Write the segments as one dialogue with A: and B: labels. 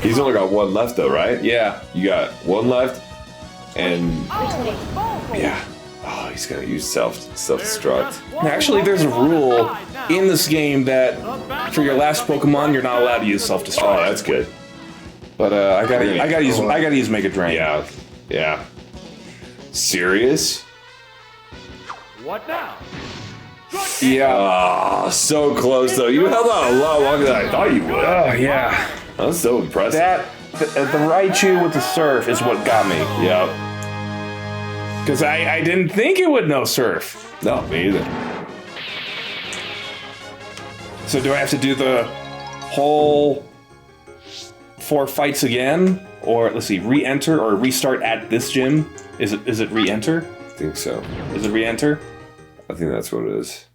A: He's only got one left though, right?
B: Yeah.
A: You got one left, and yeah. Oh, he's gonna use self-destruct.
B: Actually, there's a rule in this game that for your last Pokemon, you're not allowed to use self-destruct.
A: Oh, that's good.
B: But I gotta use Mega Drain.
A: Yeah, yeah. Serious?
C: What now?
B: Yeah.
A: Ah, so close though. You held out a lot longer than I thought you would.
B: Oh yeah.
A: That's so impressive.
B: The Raichu with the Surf is what got me.
A: Yeah.
B: Because I didn't think it would know Surf.
A: No, me either.
B: So do I have to do the whole 4 fights again? Or let's see, re-enter or restart at this gym? Is it re-enter?
A: I think so.
B: Is it re-enter?
A: I think that's what it is.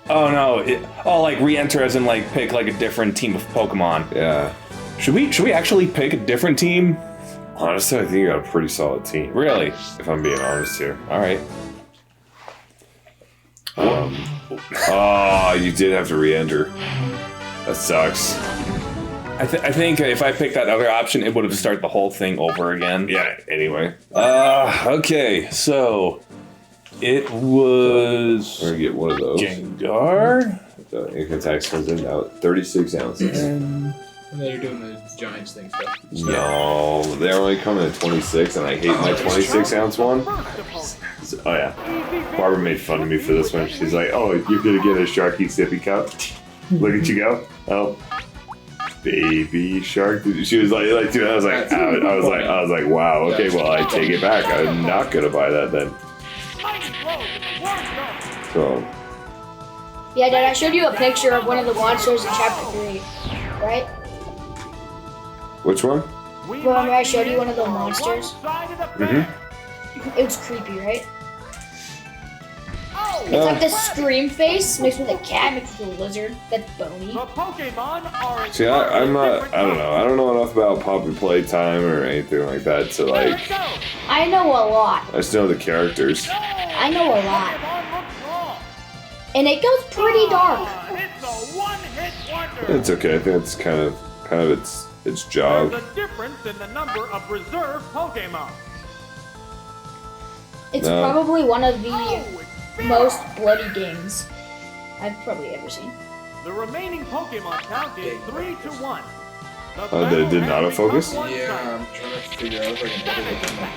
B: Oh no! Like re-enter as in like pick like a different team of Pokemon.
A: Yeah.
B: Should we actually pick a different team?
A: Honestly, I think you got a pretty solid team.
B: Really?
A: If I'm being honest here.
B: All right.
A: Oh, you did have to re-enter. That sucks.
B: I think if I picked that other option, it would have started the whole thing over again.
A: Yeah. Anyway.
B: Okay. So it was.
A: We're gonna get one of those.
B: Gengar.
A: The ink attack comes in now. 36 ounces.
D: And then you're doing the Giants thing stuff.
A: No, they're only coming at 26, and I hate my 26 ounce one. Oh yeah, Barbara made fun of me for this one. She's like, "Oh, you're gonna get a Sharky sippy cup? Look at you go! Oh, baby shark." She was like, dude, I was like, I was like, wow. Okay, well, I take it back. I'm not gonna buy that then. So.
E: Yeah, Dad, I showed you a picture of one of the monsters in Chapter 3, right?
A: Which one?
E: Remember I showed you one of the monsters?
A: Mm-hmm.
E: It was creepy, right? It's like this scream face mixed with a cat mixed with a lizard that's bony.
A: See, I'm not. I don't know. I don't know enough about Pop and Playtime or anything like that. So like,
E: I know a lot.
A: I just know the characters.
E: I know a lot. And it goes pretty dark.
A: It's okay. I think it's kind of its job.
C: There's a difference in the number of reserve Pokemon.
E: It's probably one of the most bloody games I've probably ever seen.
C: The remaining Pokemon count is 3-1.
A: They did not autofocus?
D: Yeah, I'm trying to figure out if I can pick it up.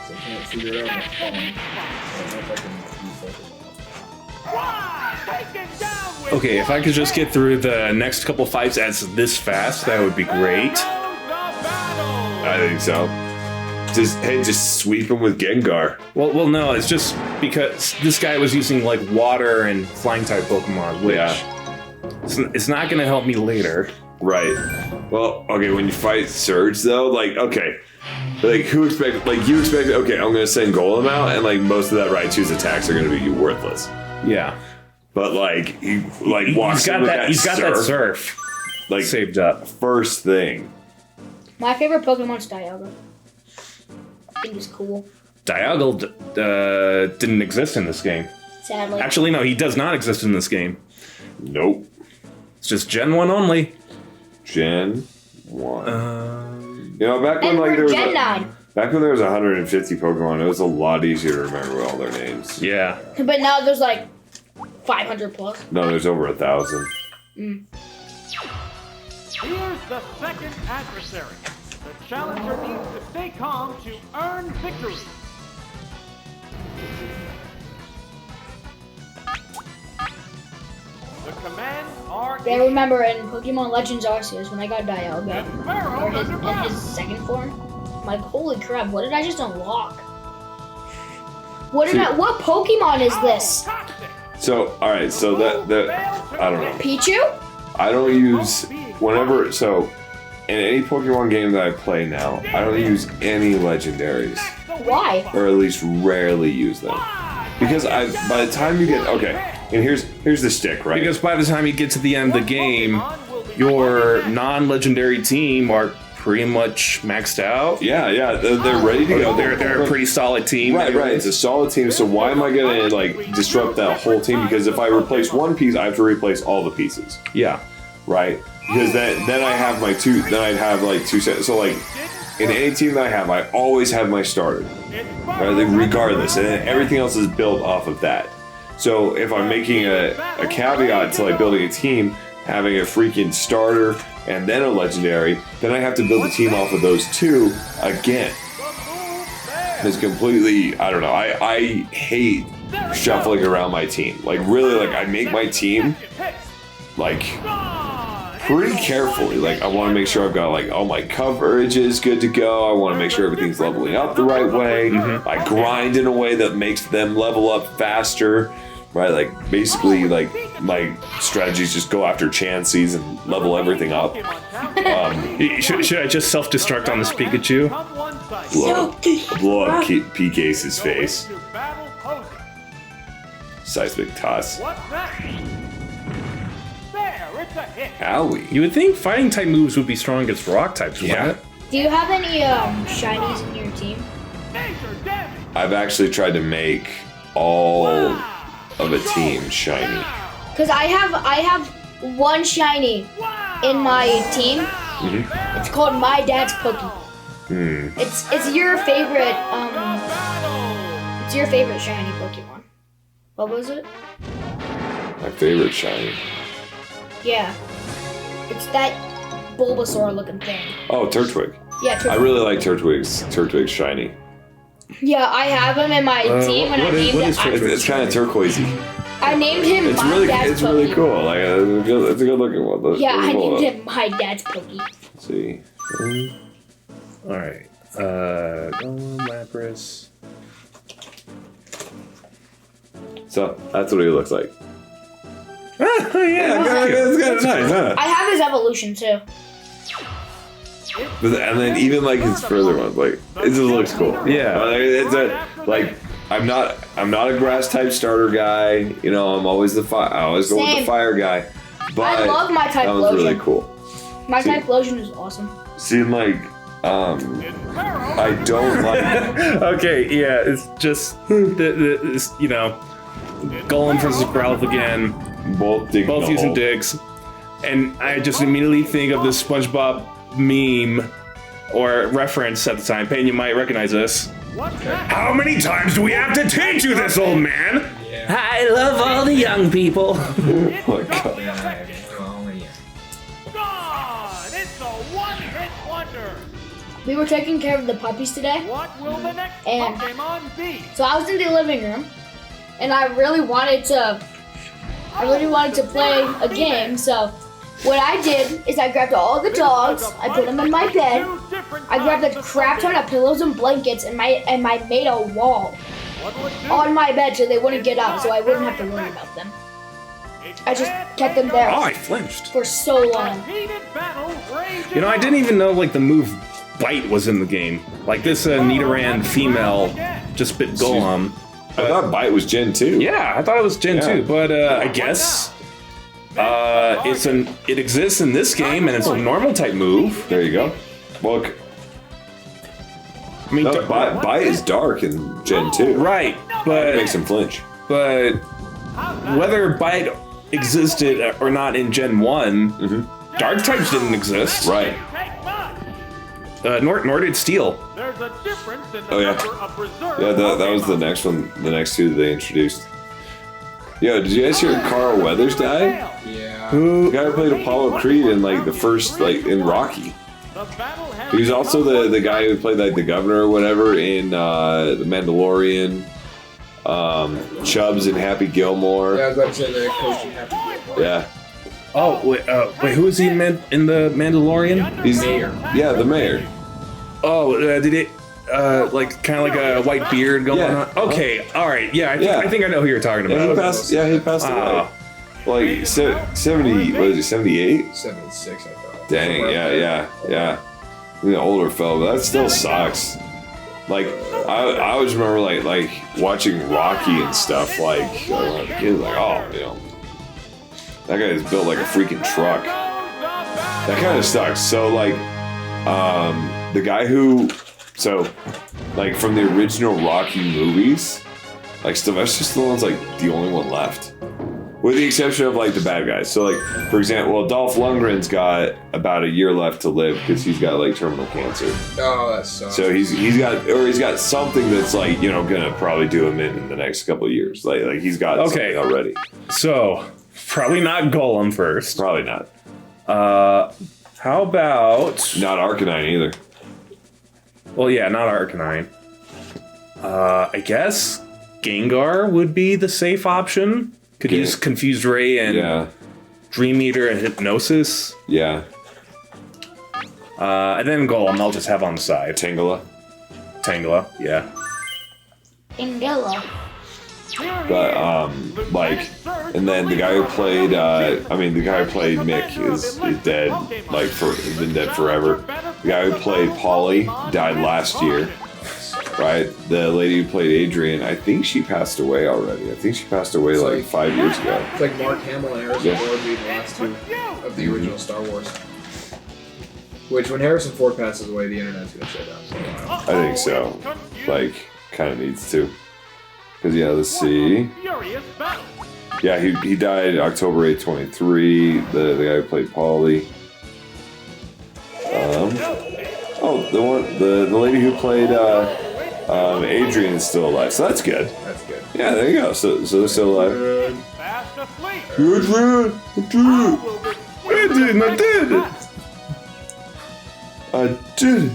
D: So I can't figure it out on my phone. I don't know if I can use that.
B: Okay, if I could just get through the next couple fights as this fast, that would be great.
A: I think so. Just sweep him with Gengar.
B: Well, no, it's just because this guy was using like water and flying type Pokemon, which it's not gonna help me later.
A: Right. Well, okay, when you fight Surge though, like, okay. Like, you expect, okay, I'm gonna send Golem out, and like most of that Raichu's attacks are gonna be worthless.
B: Yeah.
A: But like, he walks in with that
B: He's got that Surf.
A: Like,
B: saved up.
A: First thing.
E: My favorite Pokemon's Dialga. I think he's cool.
B: Dialga didn't exist in this game.
E: Sadly.
B: Actually, no, he does not exist in this game.
A: Nope.
B: It's just Gen 1 only.
A: Gen 1. You know, back when
E: And
A: like
E: for
A: there was
E: Gen 9.
A: back when there was 150 Pokemon, it was a lot easier to remember all their names.
B: Yeah.
E: But now there's like 500 plus.
A: No, there's over 1,000.
C: Here's the second adversary. The challenger needs to stay calm to earn victory. The commands are.
E: Yeah, I remember in Pokemon Legends Arceus when I got Dialga, or in his second form, I'm like, holy crap, what did I just unlock? What Pokemon is this?
A: So, all right, so that I don't know.
E: Pichu?
A: I don't use whenever so in any Pokemon game that I play now, I don't use any legendaries.
E: Why?
A: Or at least rarely use them. Because by the time you get and here's the stick, right?
B: Because by the time you get to the end of the game, your non-legendary team are pretty much maxed out.
A: Yeah, they're ready to go.
B: They're a pretty solid team.
A: Right. It's a solid team. So why am I gonna like disrupt that whole team? Because if I replace one piece, I have to replace all the pieces.
B: Yeah.
A: Right. because then I have my two. Then I'd have like two sets. So like in any team that I have, I always have my starter, right? Like regardless, and then everything else is built off of that. So if I'm making a caveat to like building a team, having a freaking starter and then a legendary, then I have to build a team off of those two again. It's completely, I don't know. I hate shuffling around my team. Like really, like I make my team like pretty carefully. Like I want to make sure I've got like all my coverage is good to go. I want to make sure everything's leveling up the right way. I grind in a way that makes them level up faster. Right, like basically, like my strategies just go after chances and level everything up.
B: Should I just self-destruct on this Pikachu?
A: Blow up P-Case's face. Seismic toss. Owie.
B: You would think fighting type moves would be strong against rock types,
A: Yeah.
B: wouldn't it?
E: Do you have any shinies in your team?
A: I've actually tried to make all of a team shiny.
E: Cause I have one shiny in my team. It's called My Dad's Cookie. It's your favorite shiny Pokemon. What was it?
A: My favorite shiny.
E: Yeah. It's that Bulbasaur looking thing.
A: Oh, Turtwig.
E: Yeah,
A: I really like Turtwig's shiny.
E: Yeah, I have him in my team, and I named him.
A: It's kind of turquoisey.
E: I named him
A: It's
E: My
A: really,
E: Dad's
A: it's really
E: Pokey.
A: cool. Like it's a good looking one.
E: Yeah, I named
A: it.
E: him My Dad's Pokey.
A: Let's see.
B: All right. Golem, Lapras.
A: So that's what he looks like.
B: Yeah,
A: It's kind of nice, huh?
E: I have his evolution too.
A: And then even like his further ones, like it just looks cool.
B: Yeah.
A: It's I'm not a grass type starter guy. You know, I'm always I always go with
E: Same.
A: the fire guy. But
E: I love my type
A: that was really
E: Lotion.
A: cool.
E: My
A: See-
E: type Lotion is awesome.
A: Seem like I don't like.
B: Okay, yeah, it's just this, you know, Golem versus Growlithe again,
A: Both digging
B: both
A: a
B: using
A: hole.
B: digs, and I just immediately think of this SpongeBob meme or reference at the time. Payne, you might recognize this. How many times do we have to teach you this, old man? I love all the young people.
A: Oh my god.
C: God, it's a one-hit wonder.
E: We were taking care of the puppies today,
C: What will the next
E: And-
C: Pokemon be?
E: so I was in the living room, and I really wanted to play a game. So what I did is I grabbed all the dogs, I put them in my bed, I grabbed a crap ton of pillows and blankets, and I made a wall on my bed so they wouldn't get out, so I wouldn't have to worry about them. I just kept them there
B: Oh, I flinched.
E: for so long.
B: You know, I didn't even know like the move Bite was in the game. Like this Nidoran female just bit Golem.
A: I thought Bite was Gen 2.
B: Yeah, I thought it was Gen
A: Yeah.
B: 2, but I guess it exists in this game and it's a normal type move.
A: There you go. Look,
B: I mean,
A: no, Bite is dark in Gen 2.
B: right,
A: It
B: but
A: makes him flinch.
B: whether Bite existed or not in Gen 1, Dark types didn't exist.
A: Right.
B: Nor did Steel.
C: There's a difference in the
A: Oh, yeah.
C: number of preserved
A: Yeah, that was the
C: Pokemon.
A: next one, the next two that they introduced. Yo, did you guys hear Carl Weathers died?
D: Yeah.
A: The guy who played Apollo Creed in like the first, like in Rocky.
C: The battle has
A: He was also the guy who played like the governor or whatever in The Mandalorian. Chubbs and Happy Gilmore.
D: Yeah, I was about to say the coach you have to get.
A: Yeah.
B: Oh, wait, who is he in the Mandalorian?
A: He's
D: Mayor.
A: Yeah, the mayor.
B: Oh, did it, like, kind of like a white beard going
A: Yeah.
B: on? Okay, alright, yeah, I think I know who you're talking
A: Yeah,
B: about.
A: he passed away. Like 70, what is he, 78?
D: 76, I thought.
A: Dang, yeah. He's an older fellow, but that still sucks. Like, I always remember like watching Rocky and stuff, like, kids like, oh, you know, that guy is built like a freaking truck. That kind of sucks. So like, the guy who, so, like from the original Rocky movies, like Sylvester Stallone's like the only one left. With the exception of like the bad guys. So like, for example, well, Dolph Lundgren's got about a year left to live because he's got like terminal cancer.
D: Oh, that sucks.
A: So he's got something that's like, you know, gonna probably do him in the next couple of years. Like he's got something already.
B: So probably not Golem first.
A: Probably not.
B: How about
A: Not Arcanine either.
B: Well, yeah, not Arcanine. I guess Gengar would be the safe option. Could use Confused Ray and Dream Eater and Hypnosis.
A: Yeah.
B: And then Golem, I'll just have on the side.
A: Tangela,
B: yeah.
E: Ingella.
A: but like, and then the guy who played, the guy who played Mick is dead, like been dead forever. The guy who played Polly died last year, right? The lady who played Adrian, I think she passed away already. I think she passed away like 5 years ago.
D: It's like Mark Hamill and Harrison Ford being the last two of the original Star Wars. Which, when Harrison Ford passes away, the internet's gonna shut down for a while.
A: I think so. Like, kind of needs to. Because, yeah, let's see. Yeah, he died October 8th, 23. The guy who played Paulie. The lady who played Adrian is still alive, so that's good.
D: That's good.
A: Yeah, there you go. So they're still alive. Adrian! Adrian, I did it! I did it!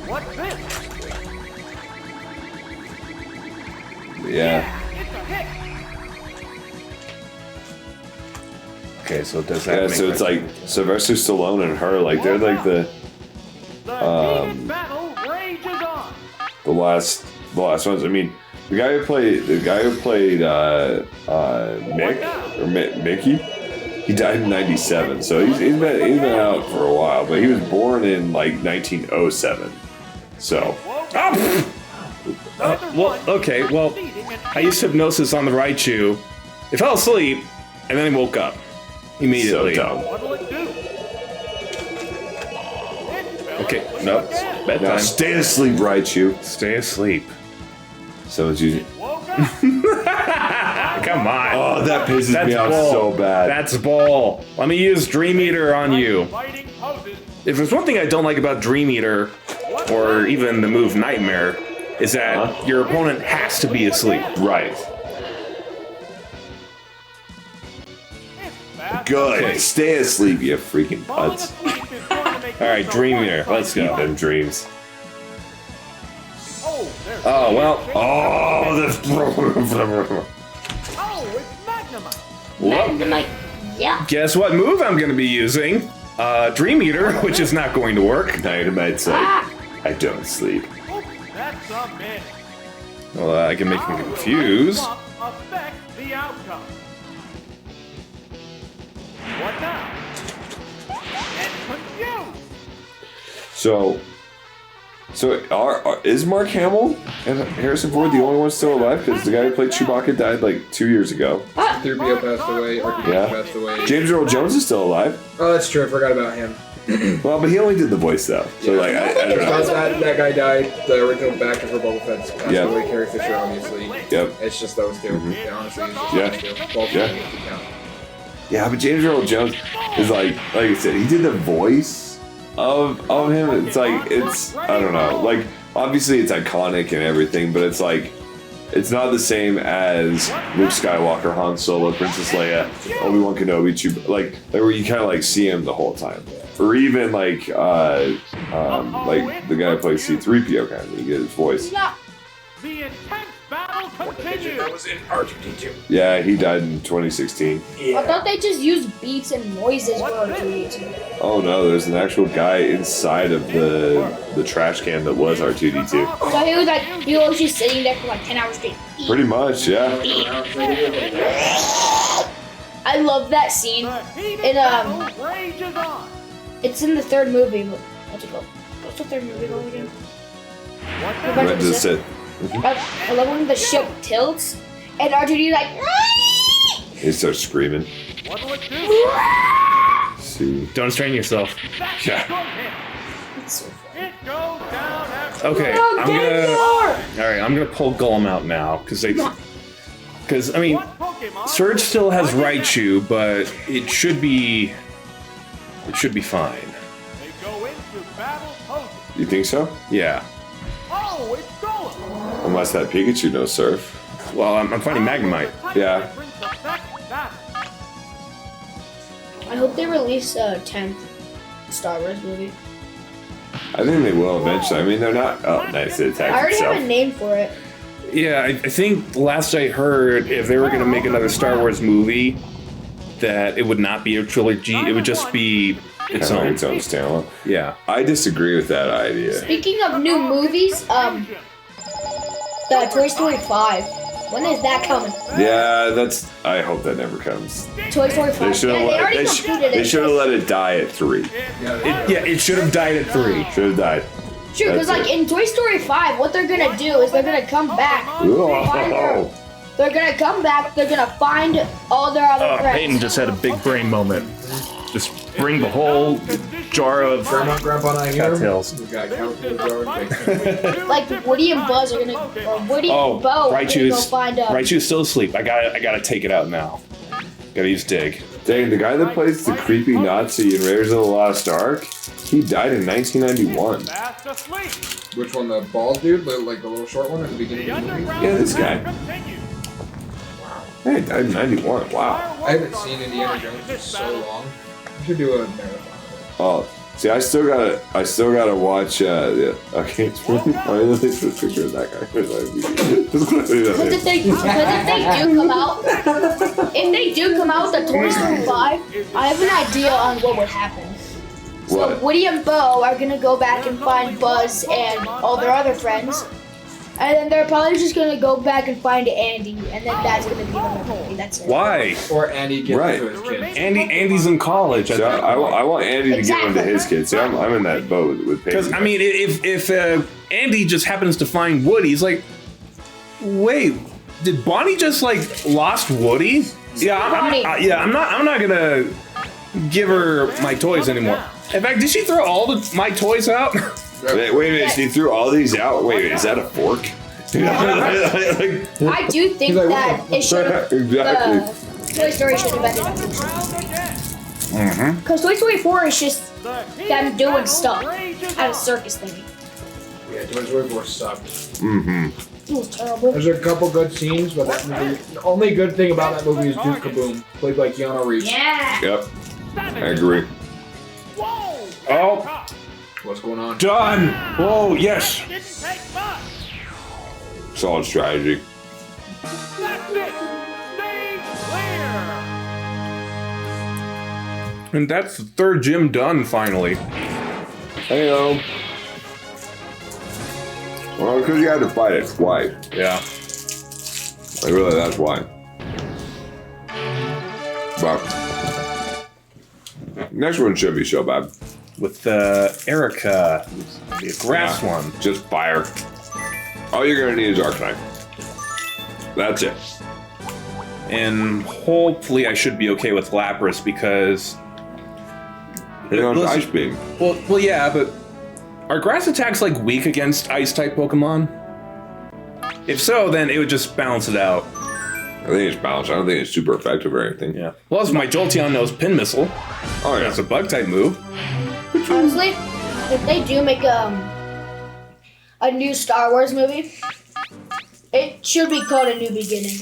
C: What's this?
A: Yeah.
C: It's a hit.
B: Okay, so does that
A: Yeah,
B: make
A: so it's
B: sense?
A: like Sylvester Stallone and her, like they're like the
C: The battle rages on.
A: last ones. I mean, the guy who played Mick or Mickey, he died in '97, so he's been out for a while. But he was born in like 1907, so.
B: I used hypnosis on the Raichu. It fell asleep, and then he woke up immediately.
A: So dumb.
C: What'll it do?
B: Okay, no, it's
A: Now
B: bedtime.
A: stay asleep, Raichu.
B: Stay asleep.
A: Someone's using.
C: Woke up.
B: Come on.
A: Oh, that pisses me off
B: bull.
A: so bad.
B: That's bull. Let me use Dream Eater on you.
C: Fighting poses.
B: If there's one thing I don't like about Dream Eater, or even the move Nightmare, is that your opponent has to be asleep.
A: Right. Good.
B: Okay.
A: Stay asleep, you freaking
C: Falling
A: putz.
C: asleep is going to make
B: All right,
C: you so
B: Dream
C: fun.
B: Eater, let's
A: Keep
B: go.
A: them dreams.
C: Oh, there's
B: Oh, well.
A: Oh, the.
C: Oh, it's Magnemite.
E: Magnemite. Yeah.
B: Guess what move I'm going to be using? Dream Eater, which is not going to work.
A: Dynamite's like, I don't sleep.
C: Oh, that's a miss.
B: Well, I can make him confused.
C: Affect the outcome. What now? And confused.
A: So is Mark Hamill and Harrison Ford the only ones still alive? Because the guy who played Chewbacca died like 2 years ago.
D: 3PO passed away, R2D2
A: Yeah.
D: passed away.
A: James Earl Jones is still alive.
D: Oh, that's true. I forgot about him.
A: Well, but he only did the voice though. So like, I don't know.
D: That guy died. The original backer for Boba Fett's passed
A: Yeah.
D: away. Carrie Fisher, obviously.
A: Yep.
D: It's just those two. Yeah, honestly, it's just
A: Yeah.
D: those two. Both
A: Yeah.
D: of them count.
A: Yeah, but James Earl Jones is like I said, he did the voice of him. It's like I don't know. Like obviously it's iconic and everything, but it's like it's not the same as Luke Skywalker, Han Solo, Princess Leia, Obi-Wan Kenobi, like where you kind of like see him the whole time, or even like the guy who plays C-3PO kind of, you get his voice.
C: The intense battle continues.
D: was in R2D2.
A: Yeah, he died in 2016.
E: I thought they just used beats and noises for R2D2.
A: Oh no, there's an actual guy inside of the trash can that was R2D2.
E: So he was like, he was just sitting there for like 10 hours straight.
A: Pretty much, yeah.
E: I love that scene.
C: The heated
E: In,
C: battle rages on.
E: It's in the third movie. But what's it called? What's the third movie called again?
C: What
E: Revenge
C: now?
E: of
A: Red
E: the
A: to
E: Sith.
A: sit.
E: I love when the ship tilts and R2D like.
A: He starts screaming.
C: What'll it do?
A: See.
B: Don't strain yourself.
C: That's
A: Yeah.
C: a good hit.
E: It's so fun.
C: It goes down after
B: Okay,
E: Oh,
B: I'm
E: get
B: gonna.
E: more!
B: All right, I'm gonna pull Golem out now because I mean,
C: What Pokemon Pokemon.
B: Surge still has Raichu, but it should be fine.
C: They go into battle poses.
A: You think so?
B: Yeah.
C: Oh, it's Golem.
A: Unless that Pikachu knows Surf.
B: Well, I'm fighting Magnemite.
A: Yeah.
E: I hope they release a 10th Star Wars movie.
A: I think they will eventually. I mean, they're not. Oh, nice. It
E: I
A: attacked
E: already
A: itself.
E: have a name for it.
B: Yeah, I think last I heard, if they were going to make another Star Wars movie, that it would not be a trilogy. It would just be its
A: Kind of
B: own.
A: its own standalone.
B: Yeah.
A: I disagree with that idea.
E: Speaking of new movies, the Toy Story 5. When is that coming?
A: Yeah, that's. I hope that never comes.
E: Toy Story 5.
A: They should
E: Yeah,
A: have.
E: they already
A: They
E: completed
A: should have
E: it.
A: let it die at 3.
B: It should have died at 3.
A: Should have died.
E: Sure, because
A: That's
E: like in Toy Story 5, what they're gonna do is they're gonna come back.
A: Oh,
E: They're gonna come back. They're gonna find all their other friends.
F: Peyton just had a big brain moment. Just bring the whole jar of
D: Grandpa, not here.
F: cattails.
D: We got Count in the jar and bacon.
E: Like Woody and Buzz are gonna, or Woody
B: Oh,
E: and Bo are gonna go
B: Raichu's
E: find
B: Raichu's still asleep. I gotta take it out now. Gotta use Dig.
A: dang! The guy that plays the creepy Nazi in Raiders of the Lost Ark, he died in 1991.
C: Fast asleep.
D: Which one, the bald dude? Like the little short one at the beginning
C: The
D: of the movie?
C: underground
A: Yeah, this guy.
C: attack continues.
A: Hey, he died in 91. Wow.
D: I haven't seen Indiana Jones in so long. I should do a marathon of
A: Oh, see, I still gotta watch. Okay, it's really funny that they put a picture of that guy.
E: Because if they do come out, if they do come out with the Toy Story 5, I have an idea on what would happen. So
A: What?
E: Woody and Bo are gonna go back and find Buzz and all their other friends. And then they're probably just gonna go back and find Andy, and then that's gonna be the whole movie. That's it.
B: Why?
D: it. Or Andy gets
A: Right.
D: to his kids.
B: Andy's in college.
A: So I want Andy to get into his kids. See, I'm in that boat with Peyton.
B: Because I mean, if Andy just happens to find Woody, he's like, wait, did Bonnie just like lost Woody? Yeah,
E: Bonnie.
B: I'm not gonna give her my toys anymore. In fact, did she throw all my toys out?
A: Wait a minute, he threw all these out. Wait, is that a fork?
E: I do think
D: He's like,
E: that it should
A: Exactly.
E: Toy Story should have ended up. Because Toy Story 4 is just them doing stuff at a circus thing.
D: Yeah, Toy Story 4 sucked.
E: It was terrible.
D: There's a couple good scenes, but that movie, the only good thing about that movie is Duke Kaboom, played by Keanu Reeves.
E: Yeah.
A: Yep, I agree.
C: Whoa!
B: Oh.
D: What's going on?
B: Done. Whoa, yes.
C: Didn't take much.
A: Solid strategy.
C: That's it. Stay clear.
B: And that's the third gym done finally.
A: Hey-o. Well, because you had to fight it twice.
B: Yeah.
A: Like, really, that's why. But next one should be so bad.
B: With Erica, the grass
A: Yeah,
B: one.
A: Just fire. All you're gonna need is Arcanine. That's it.
B: And hopefully I should be okay with Lapras because...
A: Hit on
B: Listen-
A: Ice Beam.
B: Well, yeah, but are grass attacks like weak against ice-type Pokemon? If so, then it would just balance it out.
A: I think it's balanced. I don't think it's super effective or anything.
B: Yeah. Plus, my Jolteon knows Pin Missile.
A: Oh, yeah.
B: That's a Bug-type move.
E: Honestly, if they do make a new Star Wars movie, it should be called A New Beginning.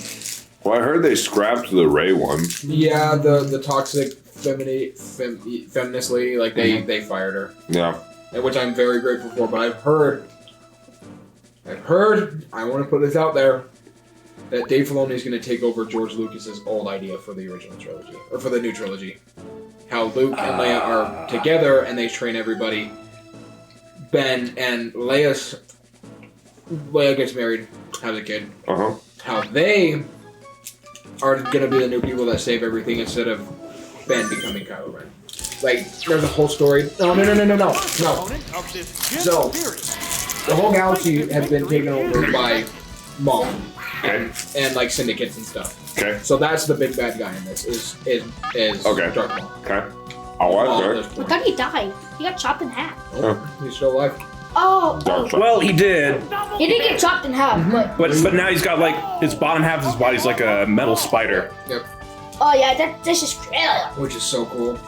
A: Well, I heard they scrapped the Ray one.
D: Yeah, the toxic feminist lady, like they fired her,
A: Yeah.
D: which I'm very grateful for. But I've heard, I want to put this out there, that Dave Filoni is going to take over George Lucas's old idea for the original trilogy, or for the new trilogy. How Luke and Leia are together and they train everybody. Ben and Leia gets married, has a kid.
A: Uh-huh.
D: How they are going to be the new people that save everything instead of Ben becoming Kylo Ren. Like, there's a whole story. No.
C: Opponent of this gym
D: So-
C: series.
D: The whole galaxy has been taken over by Maul
A: Okay.
D: and like syndicates and stuff.
A: Okay.
D: So that's the big bad guy in this. Is
A: Okay.
D: Darth Maul.
A: Okay. I'll watch
D: Maul
A: her.
D: at this
E: I
D: point.
E: thought he died. He got chopped in half.
D: Oh, he's still alive.
E: Oh,
A: Dark side.
B: Well, he did,
E: he didn't get chopped in half, but
B: but now he's got like his bottom half of his body's like a metal spider.
D: Yep.
E: oh yeah, that's just
D: Which is so cool.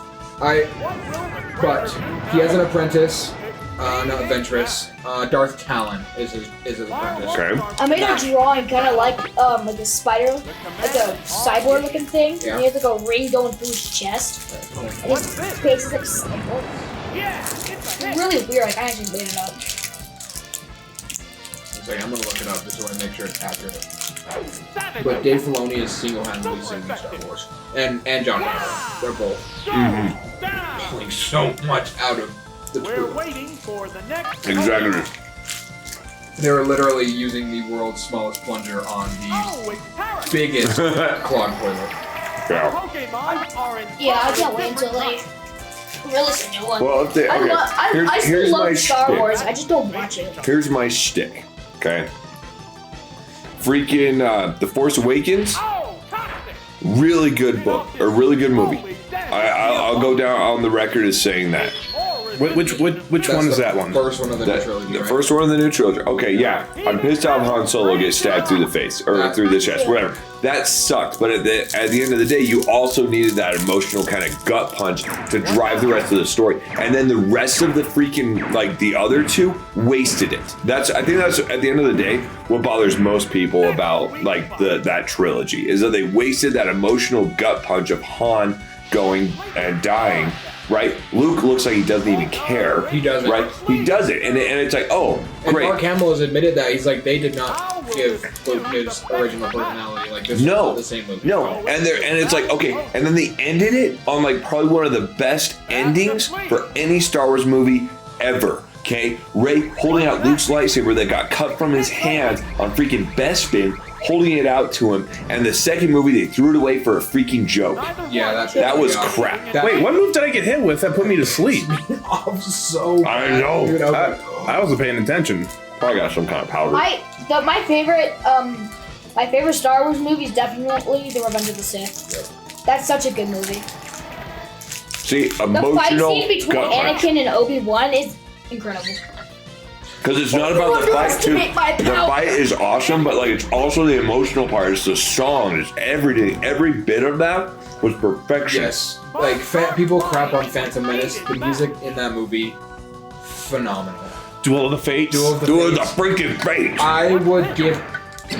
D: But he has an apprentice, not Ventress. Darth Talon is his apprentice.
A: Okay.
E: I made a drawing kind of like a spider, like a cyborg looking thing.
D: Yeah.
E: And he has like a ring going through his chest. And his face is like cyborg. It's really weird. Like I actually made it up.
D: So I'm gonna look it up just so I make sure it's accurate. But Dave Filoni is single-handedly saving Star Wars, and John Favreau. They're both pulling so much out of the
C: We're
D: tool.
C: waiting for the next.
A: Exactly.
D: They were literally using the world's smallest plunger on the
C: Oh, it's Paris.
D: biggest clogged toilet.
A: Yeah.
C: Pokemon are in.
E: Yeah, I can't wait until they release a new one.
A: Well, if they, okay.
E: I still
A: here's my
E: love Star
A: shtick.
E: Wars. I just don't watch it.
A: Here's my shtick. Okay. Freaking The Force Awakens.
C: Oh, toxic.
A: Really good book, or really good movie. I'll go down on the record as saying that.
B: Which one is that one?
D: First one of the new
A: That-
D: trilogy.
A: the
D: right?
A: first one of the new trilogy. Okay, yeah. I'm pissed off Han Solo gets stabbed through the face or through the chest, whatever. That sucked. But at the end of the day, you also needed that emotional kind of gut punch to drive the rest of the story. And then the rest of the freaking like the other two wasted it. I think that's at the end of the day what bothers most people about like that trilogy is that they wasted that emotional gut punch of Han going and dying. Right, Luke looks like he doesn't even care.
D: He doesn't.
A: Right, he does it, and it's like, oh,
D: And
A: great.
D: Mark Hamill has admitted that he's like they did not give Luke his original personality. Like this is
A: No,
D: not the same movie.
A: no, and it's like okay, and then they ended it on like probably one of the best endings for any Star Wars movie ever. Okay, Rey holding out Luke's lightsaber that got cut from his hands on freaking Bespin, holding it out to him, and the second movie they threw it away for a freaking joke.
D: Yeah,
A: That was
D: yeah.
A: crap.
D: That-
B: Wait, what move did I get hit with that put me to sleep?
D: I'm so.
A: I
D: bad,
A: know.
D: dude. I was
B: I,
D: like,
B: I wasn't paying attention.
A: Probably got some kind of powder.
E: My favorite Star Wars movie is definitely The Revenge of the Sith. That's such a good movie.
A: See,
E: The fight
A: emotional
E: scene between
A: gut punch.
E: Anakin and Obi-Wan is incredible.
A: Because it's not about the fight too.
E: Underestimate my
A: The
E: power.
A: fight is awesome, but like it's also the emotional part. It's the song. It's everything. Every bit of that was perfection.
D: yes, like people crap on Phantom Menace. The music in that movie, phenomenal.
B: Duel of the Fates.
D: Duel of the
A: Dude, the
D: Fates.
A: freaking face.
D: I would give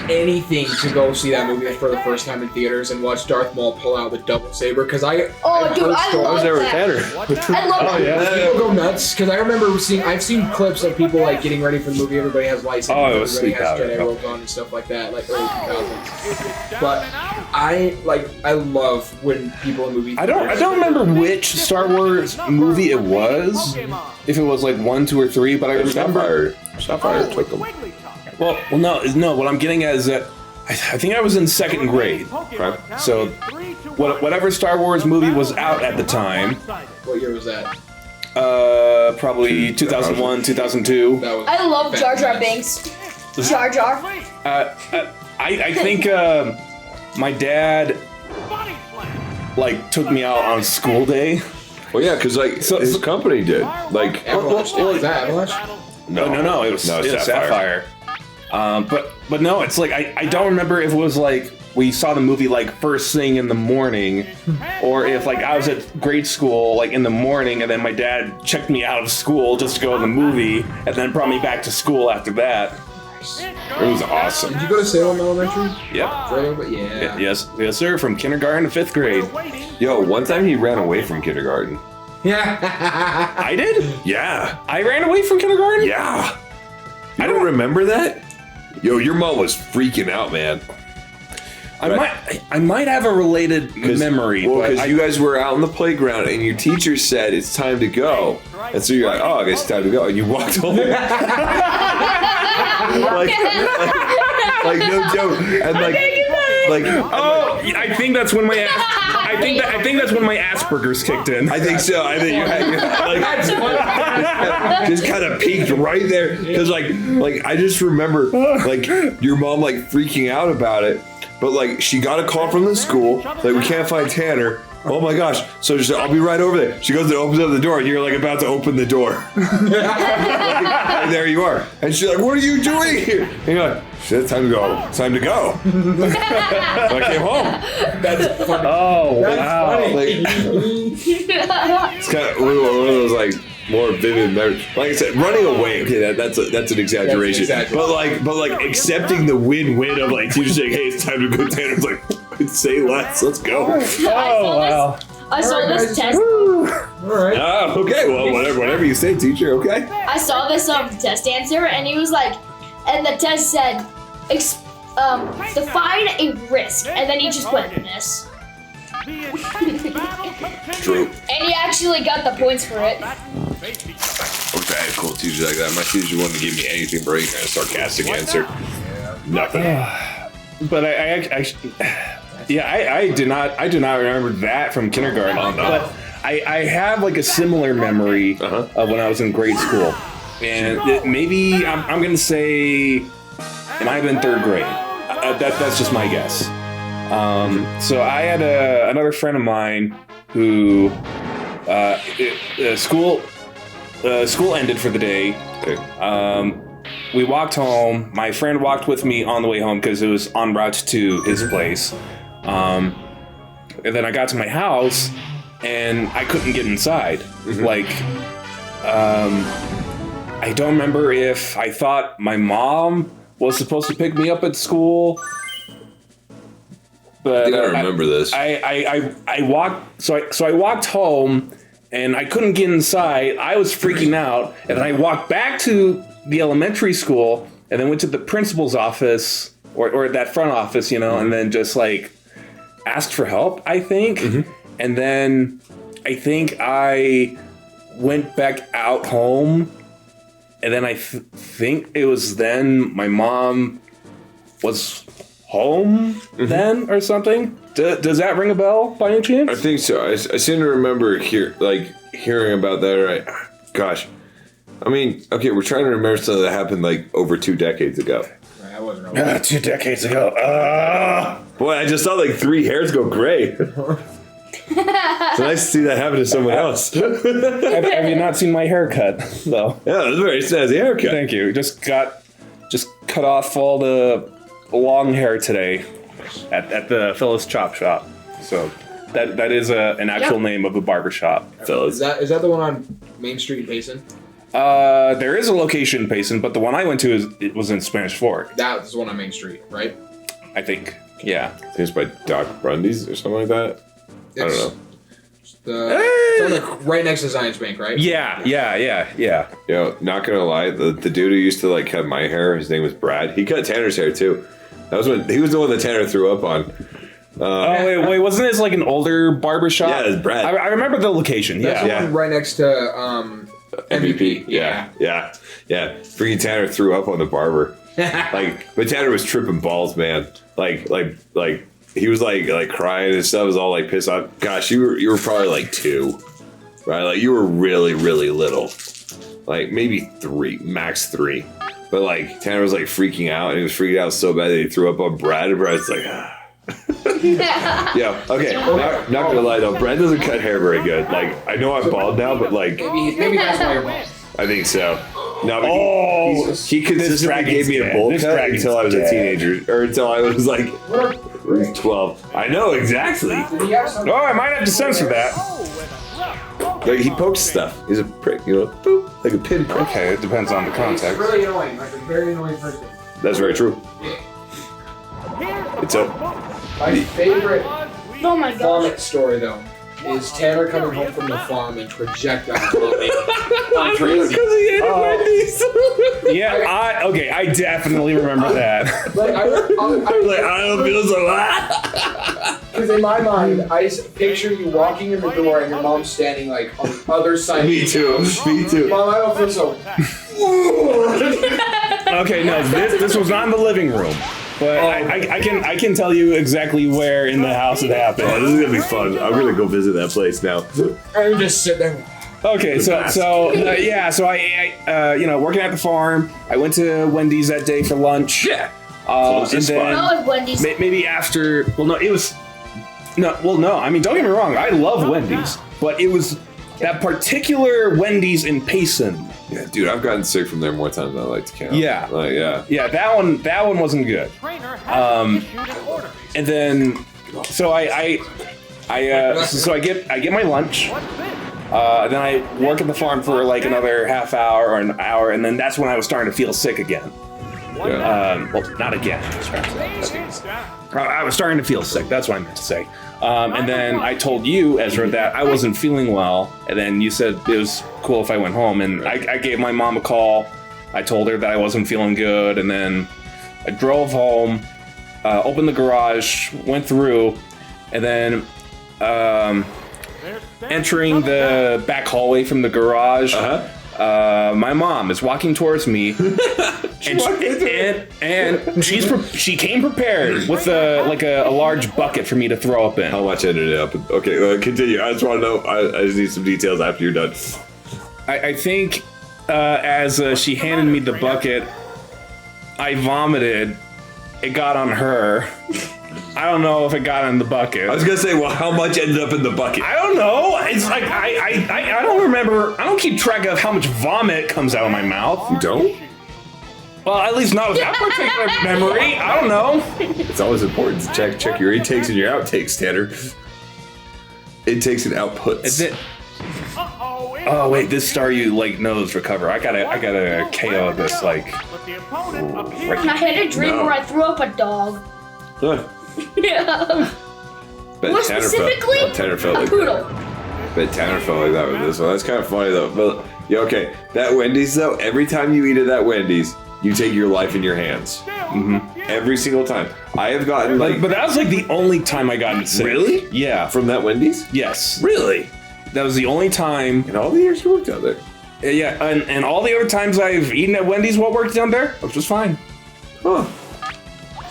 D: anything to go see that movie for the first time in theaters and watch Darth Maul pull out the double saber because I've
E: Dude,
D: heard
E: I
D: stories-
E: love that. I love
B: Oh,
E: that.
B: yeah.
D: People go nuts because I remember I've seen clips of people like getting ready for the movie. Everybody has lightsabers,
B: Oh, it was
D: everybody
B: Sleep
D: has
B: Powder.
D: Jedi robes on and stuff like that, like early 2000s. But I love when people in movie.
B: I don't remember which Star Wars movie it was. If it was like 1, 2, or 3, but I remember.
A: Sapphire took them.
B: Well, no. What I'm getting at is that I think I was in 2nd grade.
A: Okay.
B: So, whatever Star Wars movie was out at the time,
D: What year was that?
B: probably 2001, 2002.
D: That was.
E: I love Jar Jar
D: Phantom Menace.
E: Binks. Jar Jar.
B: I think my dad like took me out on school day.
A: Well, yeah, because like his company did. Like,
D: Avalanche. Was that Avalanche?
B: No, it was Sapphire. But no, it's like I don't remember if it was like we saw the movie like first thing in the morning, or if like I was at grade school like in the morning and then my dad checked me out of school just to go to the movie and then brought me back to school after that. It was awesome.
D: Did you go to Salem Elementary?
B: Yep.
D: For a little bit? Yeah.
B: Yes, sir. From kindergarten to 5th grade.
A: yo, one time he ran away from kindergarten.
D: Yeah.
B: I did.
A: Yeah,
B: I ran away from kindergarten.
A: yeah. I don't remember that. Yo, your mom was freaking out, man.
B: I might have a related memory.
A: Well,
B: but
A: because you guys were out on the playground and your teacher said it's time to go, and so you're like, oh, I guess it's time to go, and you walked home. like no joke, and like
B: Oh, I think that's when my I think that's when my Asperger's kicked in.
A: I think so. I think you had like just kind of peaked right there because like I just remember like your mom like freaking out about it, but like she got a call from the school like we can't find Tanner. Oh my gosh. So she said, I'll be right over there. She goes and opens up the door, and you're like about to open the door. And there you are. And she's like, what are you doing here? And you're like, shit, time to go. It's time to go. So I came home.
D: That's funny.
B: Oh,
D: That's
B: wow.
D: funny.
A: It's kind of one of those like more vivid memories. Like I said, running away. Okay, that's an exaggeration. But like accepting the win-win of like teachers saying, "Hey, it's time to go." Tanner's like, "Say less. Let's go."
B: Oh, wow.
E: I saw this test.
D: All right.
A: Okay. Well, whatever you say, teacher. Okay.
E: I saw this test answer, and he was like, and the test said, define a risk, and then he just went this.
A: True.
E: And he actually got the points for it.
A: I wish I had cool teachers like that. My teacher wouldn't give me anything but a kind of sarcastic answer. Nothing.
B: But I did not remember that from kindergarten.
A: Oh, no.
B: But I have like a similar memory of when I was in grade school, and maybe I'm gonna say it might have been third grade. That's just my guess. So I had another friend of mine who school ended for the day.
A: Okay.
B: We walked home. My friend walked with me on the way home because it was en route to his place. And then I got to my house and I couldn't get inside. Like, I don't remember if I thought my mom was supposed to pick me up at school. But
A: I don't remember this.
B: I walked. So I walked home, and I couldn't get inside. I was freaking out, and then I walked back to the elementary school, and then went to the principal's office or that front office, and then just like asked for help. I think, and then I think I went back out home, and then I think it was then my mom was home then or something. Does that ring a bell by any chance?
A: I think so. I seem to remember hearing about that. Right? Gosh, I mean, okay, we're trying to remember something that happened like over 2 decades ago.
D: I wasn't really.
B: 2 decades ago.
A: Boy, I just saw like 3 hairs go gray. It's nice to see that happen to someone else.
B: Have you not seen my haircut though?
A: Yeah, it was a very snazzy haircut.
B: Thank you. Just cut off all the long hair today at the Phyllis Chop Shop. So that is an actual name of a barber shop.
A: Phyllis.
D: Is that the one on Main Street in Payson?
B: There is a location in Payson, but the one I went to was in Spanish Fork.
D: That was the one on Main Street, right?
B: I think. Yeah.
A: I think it's by Doc Brundy's or something like that. I don't know.
D: It's on right next to Zions Bank, right?
B: Yeah.
A: Not gonna lie, the dude who used to like cut my hair, his name was Brad. He cut Tanner's hair too. That was when he was the one that Tanner threw up on.
B: Wait, wasn't this like an older barber shop?
A: Yeah, it's Brad.
B: I remember the location.
D: That's
B: Yeah.
D: the one right next to MVP.
A: Yeah. Freaking Tanner threw up on the barber. But Tanner was tripping balls, man. Like he was like crying and stuff. Was all like pissed off. Gosh, you were probably like 2, right? Like you were really really little, like maybe 3, max 3. But like Tanner was like freaking out, and he was freaking out so bad that he threw up on Brad. And Brad's like, yeah. Okay. Not gonna lie though, Brad doesn't cut hair very good. Like I know I'm bald now, but like
D: Maybe that's why you're bald.
A: I think so. No, but he consistently gave me a bowl cut until I was a teenager, or until I was like 12. I know exactly.
B: Oh, I might have to censor that.
A: Like he pokes stuff. He's a prick, boop, like a pinprick.
B: Okay, it depends on the
D: It's
B: context.
D: really annoying. Like a very annoying person.
A: That's very true. It's a
D: My favorite
E: Oh my gosh.
D: vomit story though is Tanner coming home from the farm and projectile vomiting on Tracy.
B: Yeah, I definitely remember that.
D: Like I
A: don't feel so hot.
D: because in my mind, I just picture you walking in the door and your mom standing like on the other side.
A: Me too. Me too.
D: Mom, I don't feel so.
B: Okay, no, this was not in the living room, but I can tell you exactly where in the house it
A: Oh,
B: happened.
A: this is gonna be fun. I'm gonna go visit that place now.
D: I just sit there.
B: Okay, so I working at the farm. I went to Wendy's that day for lunch.
A: Yeah.
B: And
A: Closest
B: then
A: spot.
E: I love Wendy's.
B: maybe after. Well, no, it was No, well, no. I mean, don't get me wrong. I love Wendy's, but it was that particular Wendy's in Payson.
A: Yeah, dude, I've gotten sick from there more times than I like to count.
B: Yeah.
A: Like, yeah.
B: Yeah, that one wasn't good.
C: Trainer has issued an order.
B: And then, so so I get my lunch.
C: What's this?
B: Then I work at the farm for like another half hour or an hour, and then that's when I was starting to feel sick again.
A: Yeah.
B: Well, not again. I was starting to feel sick. That's what I meant to say. And then I told you, Ezra, that I wasn't feeling well, and then you said it was cool if I went home, and I gave my mom a call. I told her that I wasn't feeling good, and then I drove home, opened the garage, went through, and then entering the back hallway from the garage, my mom is walking towards me, and she came prepared with a large bucket for me to throw up in.
A: How much ended up? Okay, continue. I just want to know. I just need some details after you're done.
B: I think as she handed me the bucket, I vomited. It got on her. I don't know if it got on the bucket.
A: I was gonna say, well, how much ended up in the bucket?
B: I don't know. It's like I don't remember. I don't keep track of how much vomit comes out of my mouth.
A: You don't?
B: Well, at least not with that particular memory. I don't know.
A: It's always important to check your intakes and your outtakes, Tanner. Intakes and outputs.
B: Is it? Oh wait, this Staryu like knows recover. I gotta KO this like.
C: But the opponent appears
E: I had a dream
A: No.
E: where I threw up a dog.
A: Huh.
E: Yeah.
A: Bet
E: More
A: Tanner
E: specifically,
A: Tanner felt
E: a
A: like
E: poodle.
A: Bet Tanner felt like that with this one. That's kind of funny though. But yeah, okay. That Wendy's though. Every time you eat at that Wendy's, you take your life in your hands. Every single time. I have gotten like.
B: But that was like the only time I got sick.
A: Really?
B: Yeah.
A: From that Wendy's?
B: Yes.
A: Really?
B: That was the only time.
A: In all the years you worked out there?
B: Yeah, and all the other times I've eaten at Wendy's while worked down there, I was just fine.
A: Huh.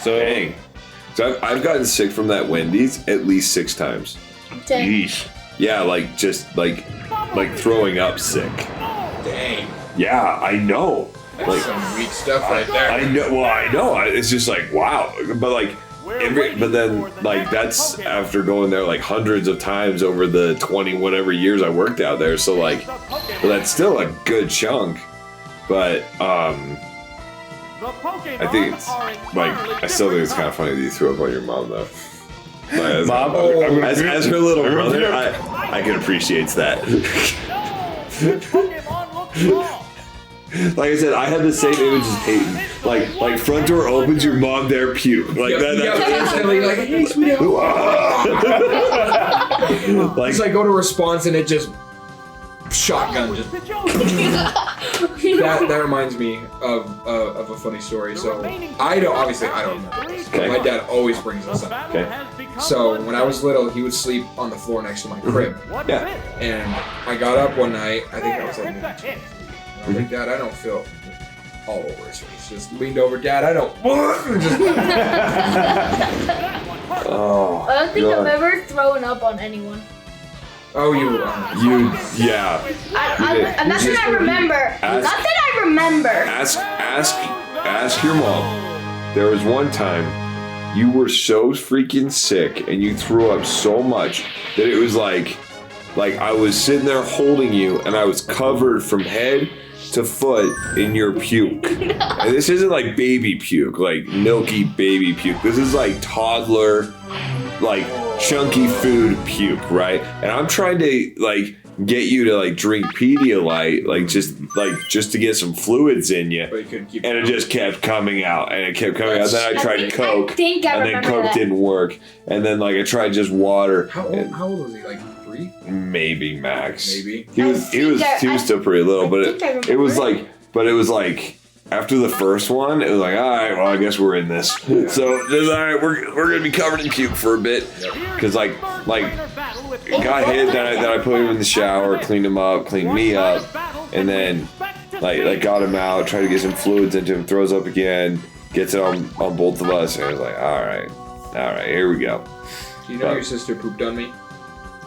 B: So
A: Dang. So I've gotten sick from that Wendy's at least 6 times.
B: yeesh.
A: Yeah, like just like throwing up sick.
D: Dang.
A: Yeah, I know.
D: That's
A: Like
D: some weak stuff right there.
A: I know. Well, I know. It's just like wow. But like but then like that's after going there like hundreds of times over the 20 whatever years I worked out there. So like, but that's still a good chunk. But I think it's like I still think it's kind of funny that you threw up on your mom though. Like,
B: Mom,
A: as her little brother, I can appreciate that. Like I said, I had the same image as Peyton. Like front door opens, your mom there puke. Like that.
D: Yeah, instantly like, hey, sweetheart.
A: Like
D: It's like go to response and it just shotgun just. That reminds me of a funny story. So I don't remember this.
A: Okay.
D: My dad always brings this up.
A: Okay.
D: So when I was little, he would sleep on the floor next to my crib,
A: yeah.
D: and I got up one night. I think I was like, maybe 2. I was like, Dad, I don't feel all over his face. Just leaned over, Dad, I don't. Just,
A: Oh.
E: I don't think
A: God.
E: I've ever thrown up on anyone.
D: oh,
A: Yeah.
E: And that's what I remember. Not that I remember.
A: Ask your mom. There was one time you were so freaking sick and you threw up so much that it was like I was sitting there holding you and I was covered from head to foot in your puke. And this isn't like baby puke, like milky baby puke. This is like toddler, like chunky food puke, right? And I'm trying to like get you to like drink Pedialyte, just to get some fluids in you.
D: but he couldn't keep.
A: And it just kept coming out, and it kept coming out. Then I tried Coke,
E: I think I
A: and then
E: remember
A: Coke
E: that.
A: didn't work. And then like I tried just water.
D: How old was he? Like 3?
A: Maybe max.
D: Maybe.
A: He was still pretty little, but it was like after the first one, it was like, all right, well, I guess we're in this. So then, all right, we're gonna be covered in puke for a bit, because like it got hit. Then I put him in the shower, cleaned him up, cleaned me up, and then like got him out, tried to get some fluids into him, throws up again, gets it on both of us, and I was like, all right, here we go.
D: Do you know your sister pooped on me?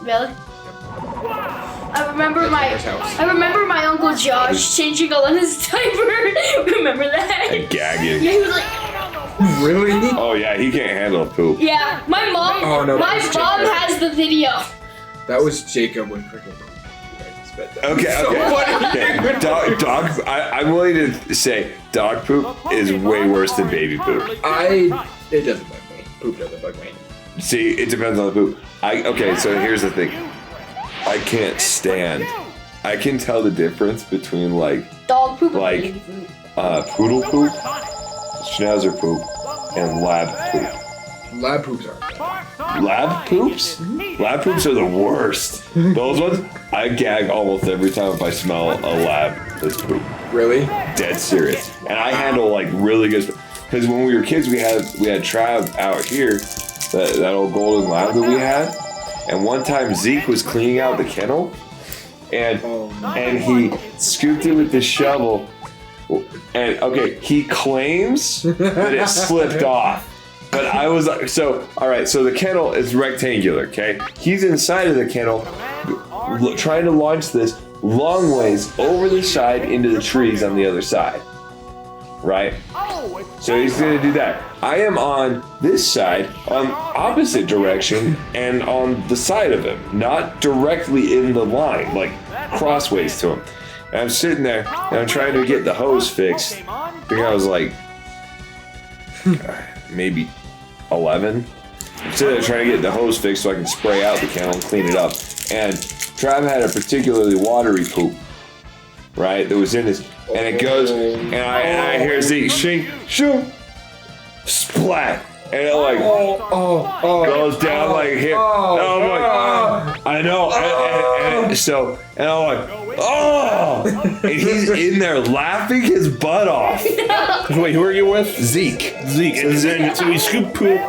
E: Really? I remember
D: At
E: my
D: Tanner's house.
E: I remember my Uncle Josh changing all of his diaper. Remember that?
A: And gagging.
E: Yeah, he was like
D: Really?
A: Oh yeah, he can't handle poop.
E: Yeah, my mom.
D: Oh, no,
E: my
D: that's
E: mom
D: Jacob.
E: has the video.
D: That was Jacob when Cricket.
A: Okay. Dog. I'm willing to say dog poop is way worse than baby poop.
D: It doesn't bug me. Poop doesn't bug me.
A: See, it depends on the poop. Okay, so here's the thing. I can't stand. I can tell the difference between like
E: Dog poop.
A: Like- poodle poop, schnauzer poop, and lab poop.
D: Lab poops are.
A: Lab poops? Lab poops are the worst. Those ones, I gag almost every time if I smell a lab that's poop.
D: Really?
A: Dead serious. And I handle like really good. Because when we were kids, we had Trav out here, that old golden lab that we had. And one time Zeke was cleaning out the kennel, and he scooped it with the shovel. And okay, he claims that it slipped off. But I was like, so the kennel is rectangular, okay? He's inside of the kennel trying to launch this long ways over the side into the trees on the other side, right? So he's gonna do that. I am on this side, on opposite direction, and on the side of him, not directly in the line, like crossways to him. And I'm sitting there, and I'm trying to get the hose fixed. I think I was like, maybe 11. I'm sitting there trying to get the hose fixed so I can spray out the kennel and clean it up. And Trav had a particularly watery poop, right? That was in his, and it goes, and I hear Zeke shoo, splat, and it like goes down like here. And I'm like, I know, and I'm like, oh, and he's in there laughing his butt off.
B: Wait, who are you with?
A: Zeke.
B: And then, so we scoop poop.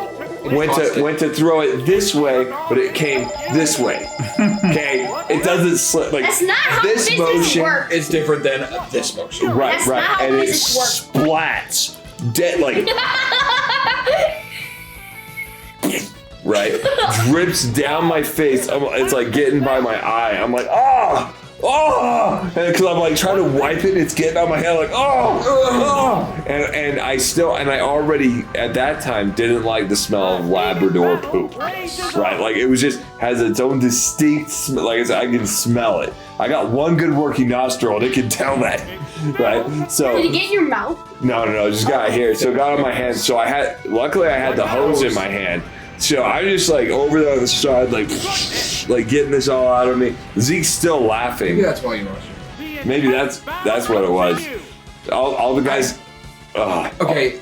A: Went to throw it this way, but it came this way. Okay, it doesn't slip like
E: That's not how
A: this
E: physics
A: motion.
E: work.
D: It's different than this motion.
A: Right,
E: That's not how
A: and it
E: physics work.
A: splats dead like right, drips down my face. It's like getting by my eye. I'm like, oh, and because I'm like trying to wipe it, it's getting on my head like, and I already at that time didn't like the smell of Labrador poop, right? Like it was just has its own distinct smell. Like I can smell it. I got one good working nostril and it can tell that, right? So
E: Did it get in your mouth?
A: no, just got here. So it got on my hand. So luckily I had the hose in my hand. So I'm just like over there on the side, like getting this all out of me. Zeke's still laughing.
D: Maybe that's why you lost.
A: Maybe that's what it was. All the guys.
D: Okay,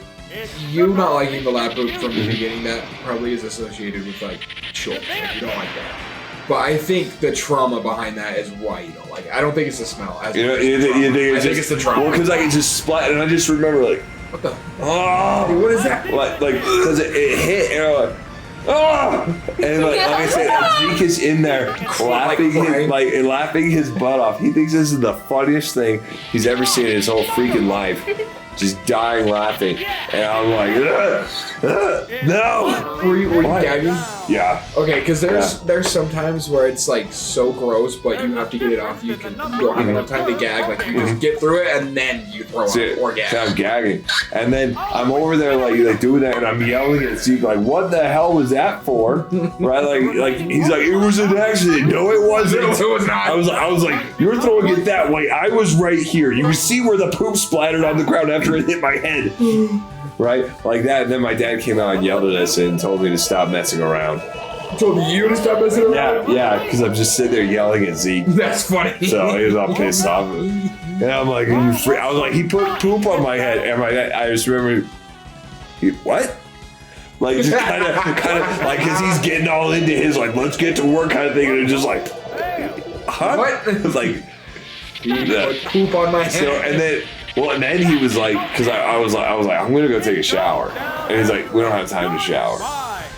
D: you not liking the lab poop from the beginning, that probably is associated with like children. Like, you don't like that. But I think the trauma behind that is why you don't like it. I don't think it's the smell. I think it's the trauma.
A: Well, because I can just splat, and I just remember like,
D: What the?
A: oh,
D: What is that?
A: like because it hit, and I'm like, oh, and like I said, Zeke is in there laughing his butt off. He thinks this is the funniest thing he's ever seen in his whole freaking life. Just dying laughing, and I'm like, no.
D: Were you gagging?
A: Yeah.
D: Okay, because there's sometimes where it's like so gross, but you have to get it off. You don't have enough time to gag. Like you just get through it and then you throw up or gag.
A: So I'm gagging, and then I'm over there like doing that, and I'm yelling at Zeke like, "What the hell was that for?" Right? Like he's like, "It was an accident." No, it wasn't.
D: No, it was not.
A: I was like, "You're throwing it that way. I was right here. You can see where the poop splattered on the ground after it hit my head." Right? Like that. And then my dad came out and yelled at us and told me to stop messing around.
D: Told you to stop messing around?
A: Yeah, because I'm just sitting there yelling at Zeke.
D: That's funny.
A: So he was all pissed off. And I'm like, are you free? I was like, he put poop on my head. And my dad, I just remember, what? Like, just kind of like, because he's getting all into his, like, let's get to work kind of thing. And it's just like, huh?
D: What?
A: It's like,
D: you put poop on my head.
A: So, and then he was like, because I was like, I'm gonna go take a shower, and he's like, we don't have time to shower,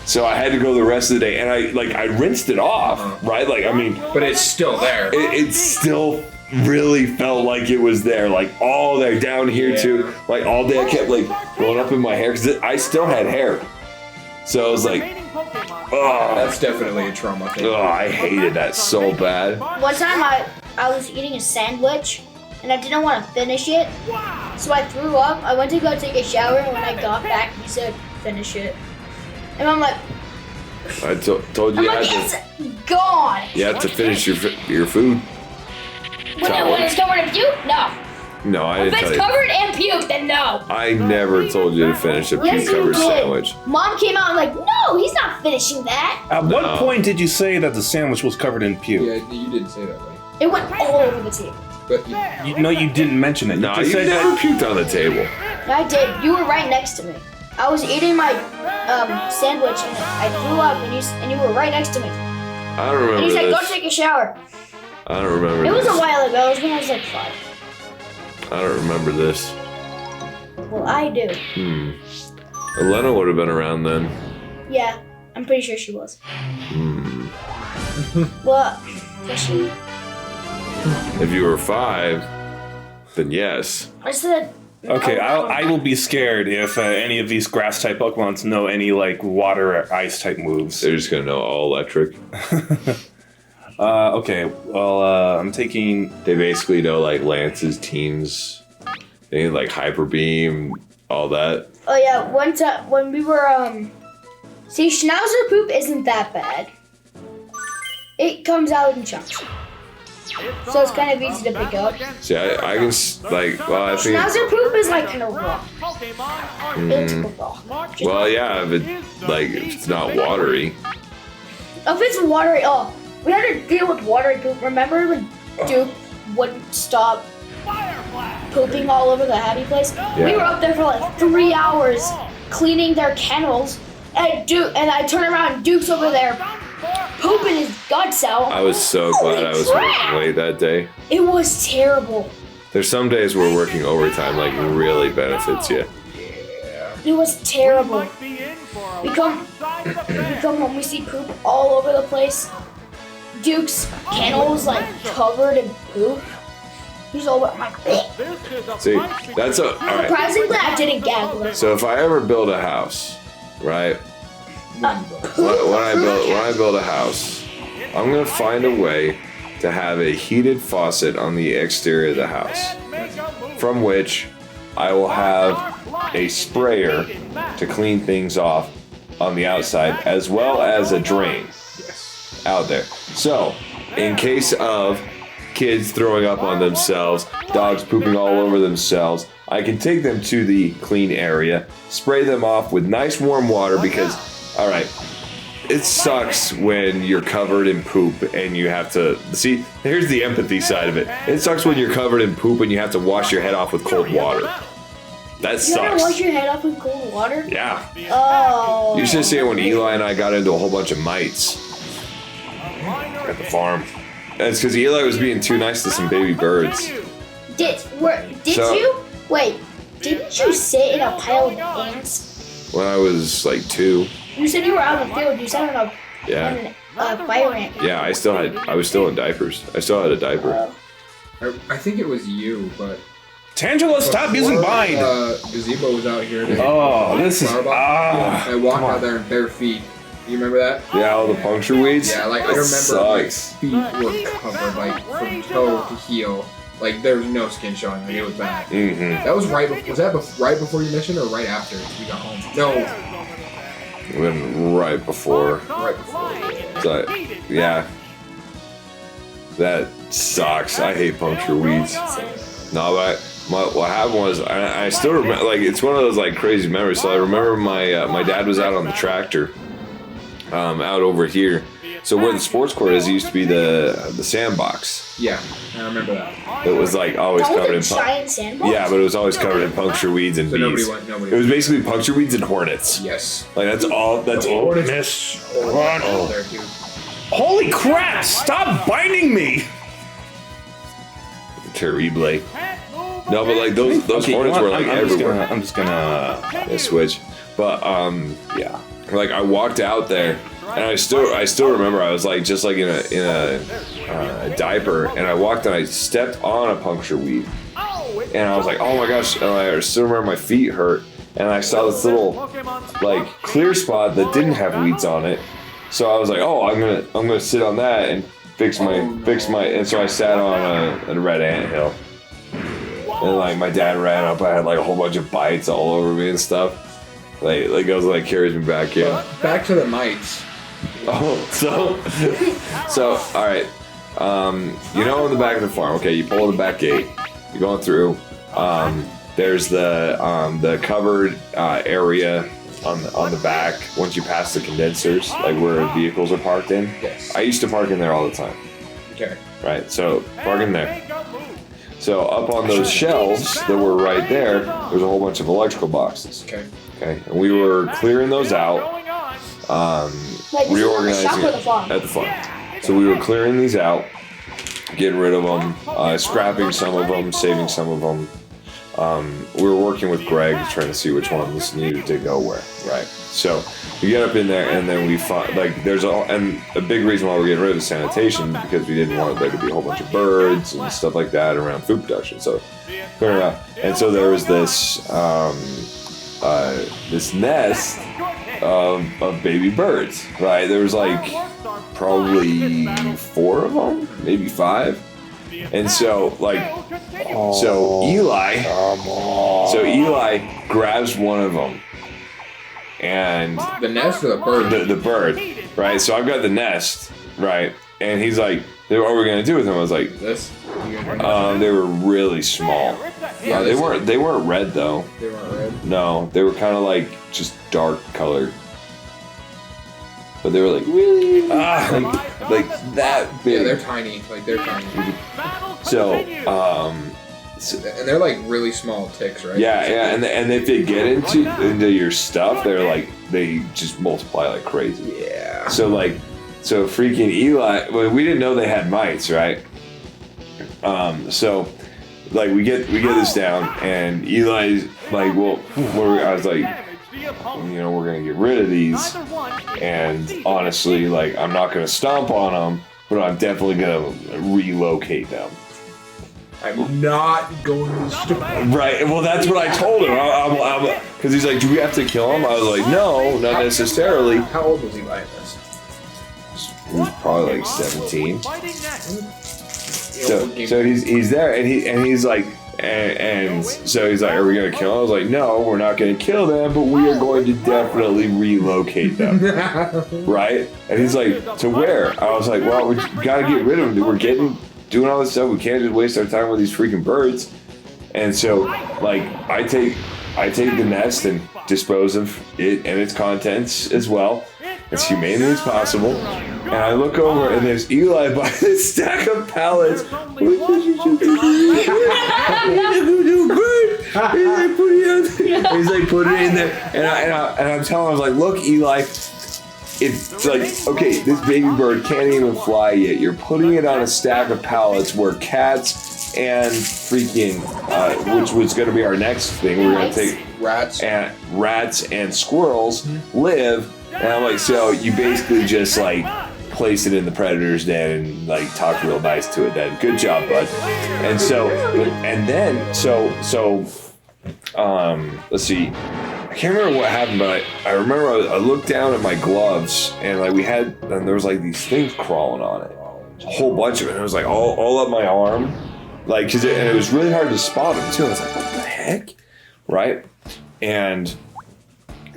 A: so I had to go the rest of the day, and I rinsed it off, right? Like I mean,
D: but it's still there.
A: It still really felt like it was there, like all there down here too, like all day I kept like going up in my hair because I still had hair, so I was like, oh,
D: that's definitely a trauma thing.
A: Oh, I hated that so bad.
E: One time I was eating a sandwich, and I didn't want to finish it. So I threw up. I went to go take a shower, and when I got back, he said, "Finish it." And I'm like,
A: I told you
E: I'm
A: you
E: like,
A: had to.
E: it's gone.
A: You have to finish your food.
E: When it's covered in puke, no.
A: No, I
E: If
A: didn't tell
E: it's
A: you.
E: covered in puke, then no.
A: I never told you to finish a
E: Yes, you
A: puke-covered
E: did.
A: sandwich.
E: Mom came out and like, no, he's not finishing that.
B: At what
A: No.
B: point did you say that the sandwich was covered in puke?
D: Yeah, you didn't say that, right?
E: It went all over the table.
D: But
B: No, you didn't mention it. You
A: No,
B: just
A: you
B: said
A: never
B: that.
A: puked on the table.
E: I did. You were right next to me. I was eating my sandwich and I threw up and you were right next to me.
A: I don't remember
E: And he said,
A: this.
E: go take a shower.
A: I don't remember
E: It was
A: this.
E: a while ago. It was when I was like 5.
A: I don't remember this.
E: Well, I do.
A: Elena would have been around then.
E: Yeah, I'm pretty sure she was.
A: Hmm.
E: Well, was she?
A: If you were 5, then yes.
E: I said.
B: Okay, I will be scared if any of these grass-type Pokemons know any like water or ice-type moves.
A: They're just gonna know all electric.
B: Okay, well, I'm taking.
A: They basically know like Lance's teams. They need like Hyper Beam, all that.
E: Oh yeah, one time when we were see, Schnauzer poop isn't that bad. It comes out in chunks, so it's kind of easy to pick up.
A: See, I can well, I think.
E: Schnauzer poop is like kind of raw. It's raw.
A: Well, yeah, if it's not watery.
E: If it's watery, we had to deal with watery poop. Remember when Duke wouldn't stop pooping all over the happy place? We were up there for like 3 hours cleaning their kennels, and I turn around and Duke's over there pooping his guts out.
A: I was so glad I was working late that day.
E: It was terrible.
A: There's some days where working overtime like really benefits you.
E: It was terrible. We come home, we see poop all over the place. Duke's kennel was like covered in poop. He's over. I'm like, bleh.
A: See, that's all right.
E: Surprisingly, I didn't gag.
A: So if I ever build a house, right? When I build a house, I'm gonna find a way to have a heated faucet on the exterior of the house, from which I will have a sprayer to clean things off on the outside, as well as a drain out there. So, in case of kids throwing up on themselves, dogs pooping all over themselves, I can take them to the clean area, spray them off with nice warm water because, all right, it sucks when you're covered in poop and you have to, see, here's the empathy side of it. It sucks when you're covered in poop and you have to wash your head off with cold water. That
E: You gotta
A: sucks.
E: wash your head up with cold water?
A: Yeah.
E: Oh.
A: You should see it when Eli and I got into a whole bunch of mites at the farm. That's because Eli was being too nice to some baby birds.
E: Did
A: So-
E: you? Wait, didn't you sit in a pile of ants?
A: When I was like 2.
E: You said you were out in the field. You sat on
A: Yeah.
E: a fire ant.
A: Yeah, I was still in diapers. I still had a diaper.
D: I think it was you, but
B: Tangela, stop using bind.
D: Gazebo was out here.
B: Oh, this is
D: I walked out there in bare feet. You remember that?
A: Yeah, all the puncture weeds?
D: Yeah, like I
A: That
D: remember my
A: sucks.
D: feet were covered like from toe to heel. Like there was no skin showing. Like it was bad.
A: Mm-hmm.
D: That was right. Was that right before your mission or right after we got home? No,
A: Went right before.
D: right before.
A: So, yeah. That sucks. I hate puncture weeds. No, but what happened was I still remember, like, it's one of those like crazy memories. So I remember my dad was out on the tractor, out over here. So where the sports court is, it used to be the sandbox.
D: Yeah, I remember that.
A: It was like always
E: That
A: covered in
E: was a giant sandbox?
A: yeah, but it was always covered in puncture weeds and
D: So
A: bees.
D: nobody
A: It was basically puncture weeds and hornets.
D: Yes.
A: Like that's all. That's all.
D: Hornets.
B: miss.
D: Oh, there, dude.
B: Holy crap! Stop binding me!
A: Terrible. No, but like those
B: Okay, you know
A: hornets
B: what?
A: were like everywhere.
B: I'm just gonna.
A: They switch, but yeah. Like I walked out there, and I still remember I was like just like in a diaper, and I walked and I stepped on a puncture weed, and I was like, oh my gosh! And I still remember my feet hurt, and I saw this little like clear spot that didn't have weeds on it, so I was like, oh, I'm gonna sit on that and fix my, and so I sat on a red anthill. And like my dad ran up, I had like a whole bunch of bites all over me and stuff. Like goes like carries me back in.
D: Back to the mites.
A: Oh, so all right. You know, in the back of the farm. Okay, you pull the back gate. You're going through. There's the covered area on the back once you pass the condensers, like where vehicles are parked in.
D: Yes.
A: I used to park in there all the time.
D: Okay.
A: Right, so park in there. So up on those shelves that were right there, there's a whole bunch of electrical boxes.
D: Okay.
A: Okay, and we were clearing those out,
E: Like, this is on the shop
A: reorganizing
E: or the farm?
A: at the farm. So we were clearing these out, getting rid of them, scrapping some of them, saving some of them. We were working with Greg trying to see which ones needed to go where. Right. So we get up in there and then we find like and a big reason why we're getting rid of the sanitation because we didn't want there to be a whole bunch of birds and stuff like that around food production. So clearing out. And so there was this this nest of baby birds. Right. There was like probably 4 of them, maybe 5. And so Eli grabs one of them, and
D: The nest or the bird?
A: the bird, right? So I've got the nest, right? And he's like, "What are we gonna do with him?" I was like,
D: This?
A: They were really small.
D: Yeah,
A: They weren't red though.
D: They weren't red.
A: No, they were kind of like just dark colored. But they were like really like that big.
D: Yeah, they're tiny. Like, they're tiny.
A: So,
D: And they're like really small ticks, right?
A: yeah, and if they get into your stuff, they just multiply like crazy.
D: Yeah.
A: So freaking Eli, well, we didn't know they had mites, right? So like we get this down, and Eli's like, well, I was like, you know, we're gonna get rid of these, and honestly, like, I'm not gonna stomp on them, but I'm definitely gonna relocate them.
D: I'm not going to stop.
A: Right, well, that's what I told him. Because he's like, do we have to kill him? I was like, no, not necessarily.
D: How old was Eli in this?
A: He was probably like 17. So he's there, and he's like, and so he's like, are we gonna kill him? I was like, no, we're not gonna kill them, but we are going to definitely relocate them. Right? And he's like, to where? I was like, well, we gotta get rid of them. We're doing all this stuff. We can't just waste our time with these freaking birds. And so, like, I take the nest and dispose of it and its contents as well, as humanely as possible. And I look over and there's Eli by this stack of pallets. He's like, put it in there. And I'm telling him, I was like, look, Eli, it's like, okay, this baby bird can't even fly yet. You're putting it on a stack of pallets where cats and freaking, which was going to be our next thing. We're going to take rats and squirrels live. And I'm like, so you basically just like place it in the predator's den and like talk real nice to it then. Good job, bud. And so, let's see. I can't remember what happened, but I remember I looked down at my gloves and like and there was like these things crawling on it, a whole bunch of it. And it was like all up my arm, like and it was really hard to spot them too. I was like, what the heck, right? And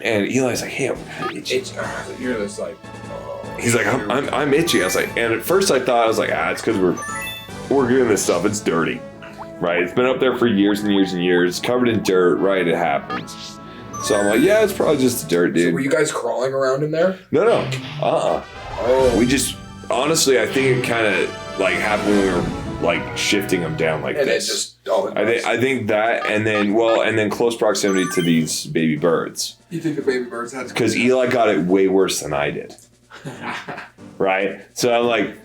A: Eli's like, hey, I'm itchy.
D: You're just like,
A: he's like, I'm itchy. I was like, and at first I thought, I was like, it's because we're doing this stuff. It's dirty, right? It's been up there for years and years and years, covered in dirt, right? It happens. So I'm like, yeah, it's probably just dirt, dude.
D: So were you guys crawling around in there?
A: No.
D: Oh.
A: We just, honestly, I think it kind of like happened when we were like shifting them down like
D: and
A: this.
D: It just all
A: I think that, and then close proximity to these baby birds.
D: You think the baby birds had?
A: Because Eli got it way worse than I did. Right? So I'm like,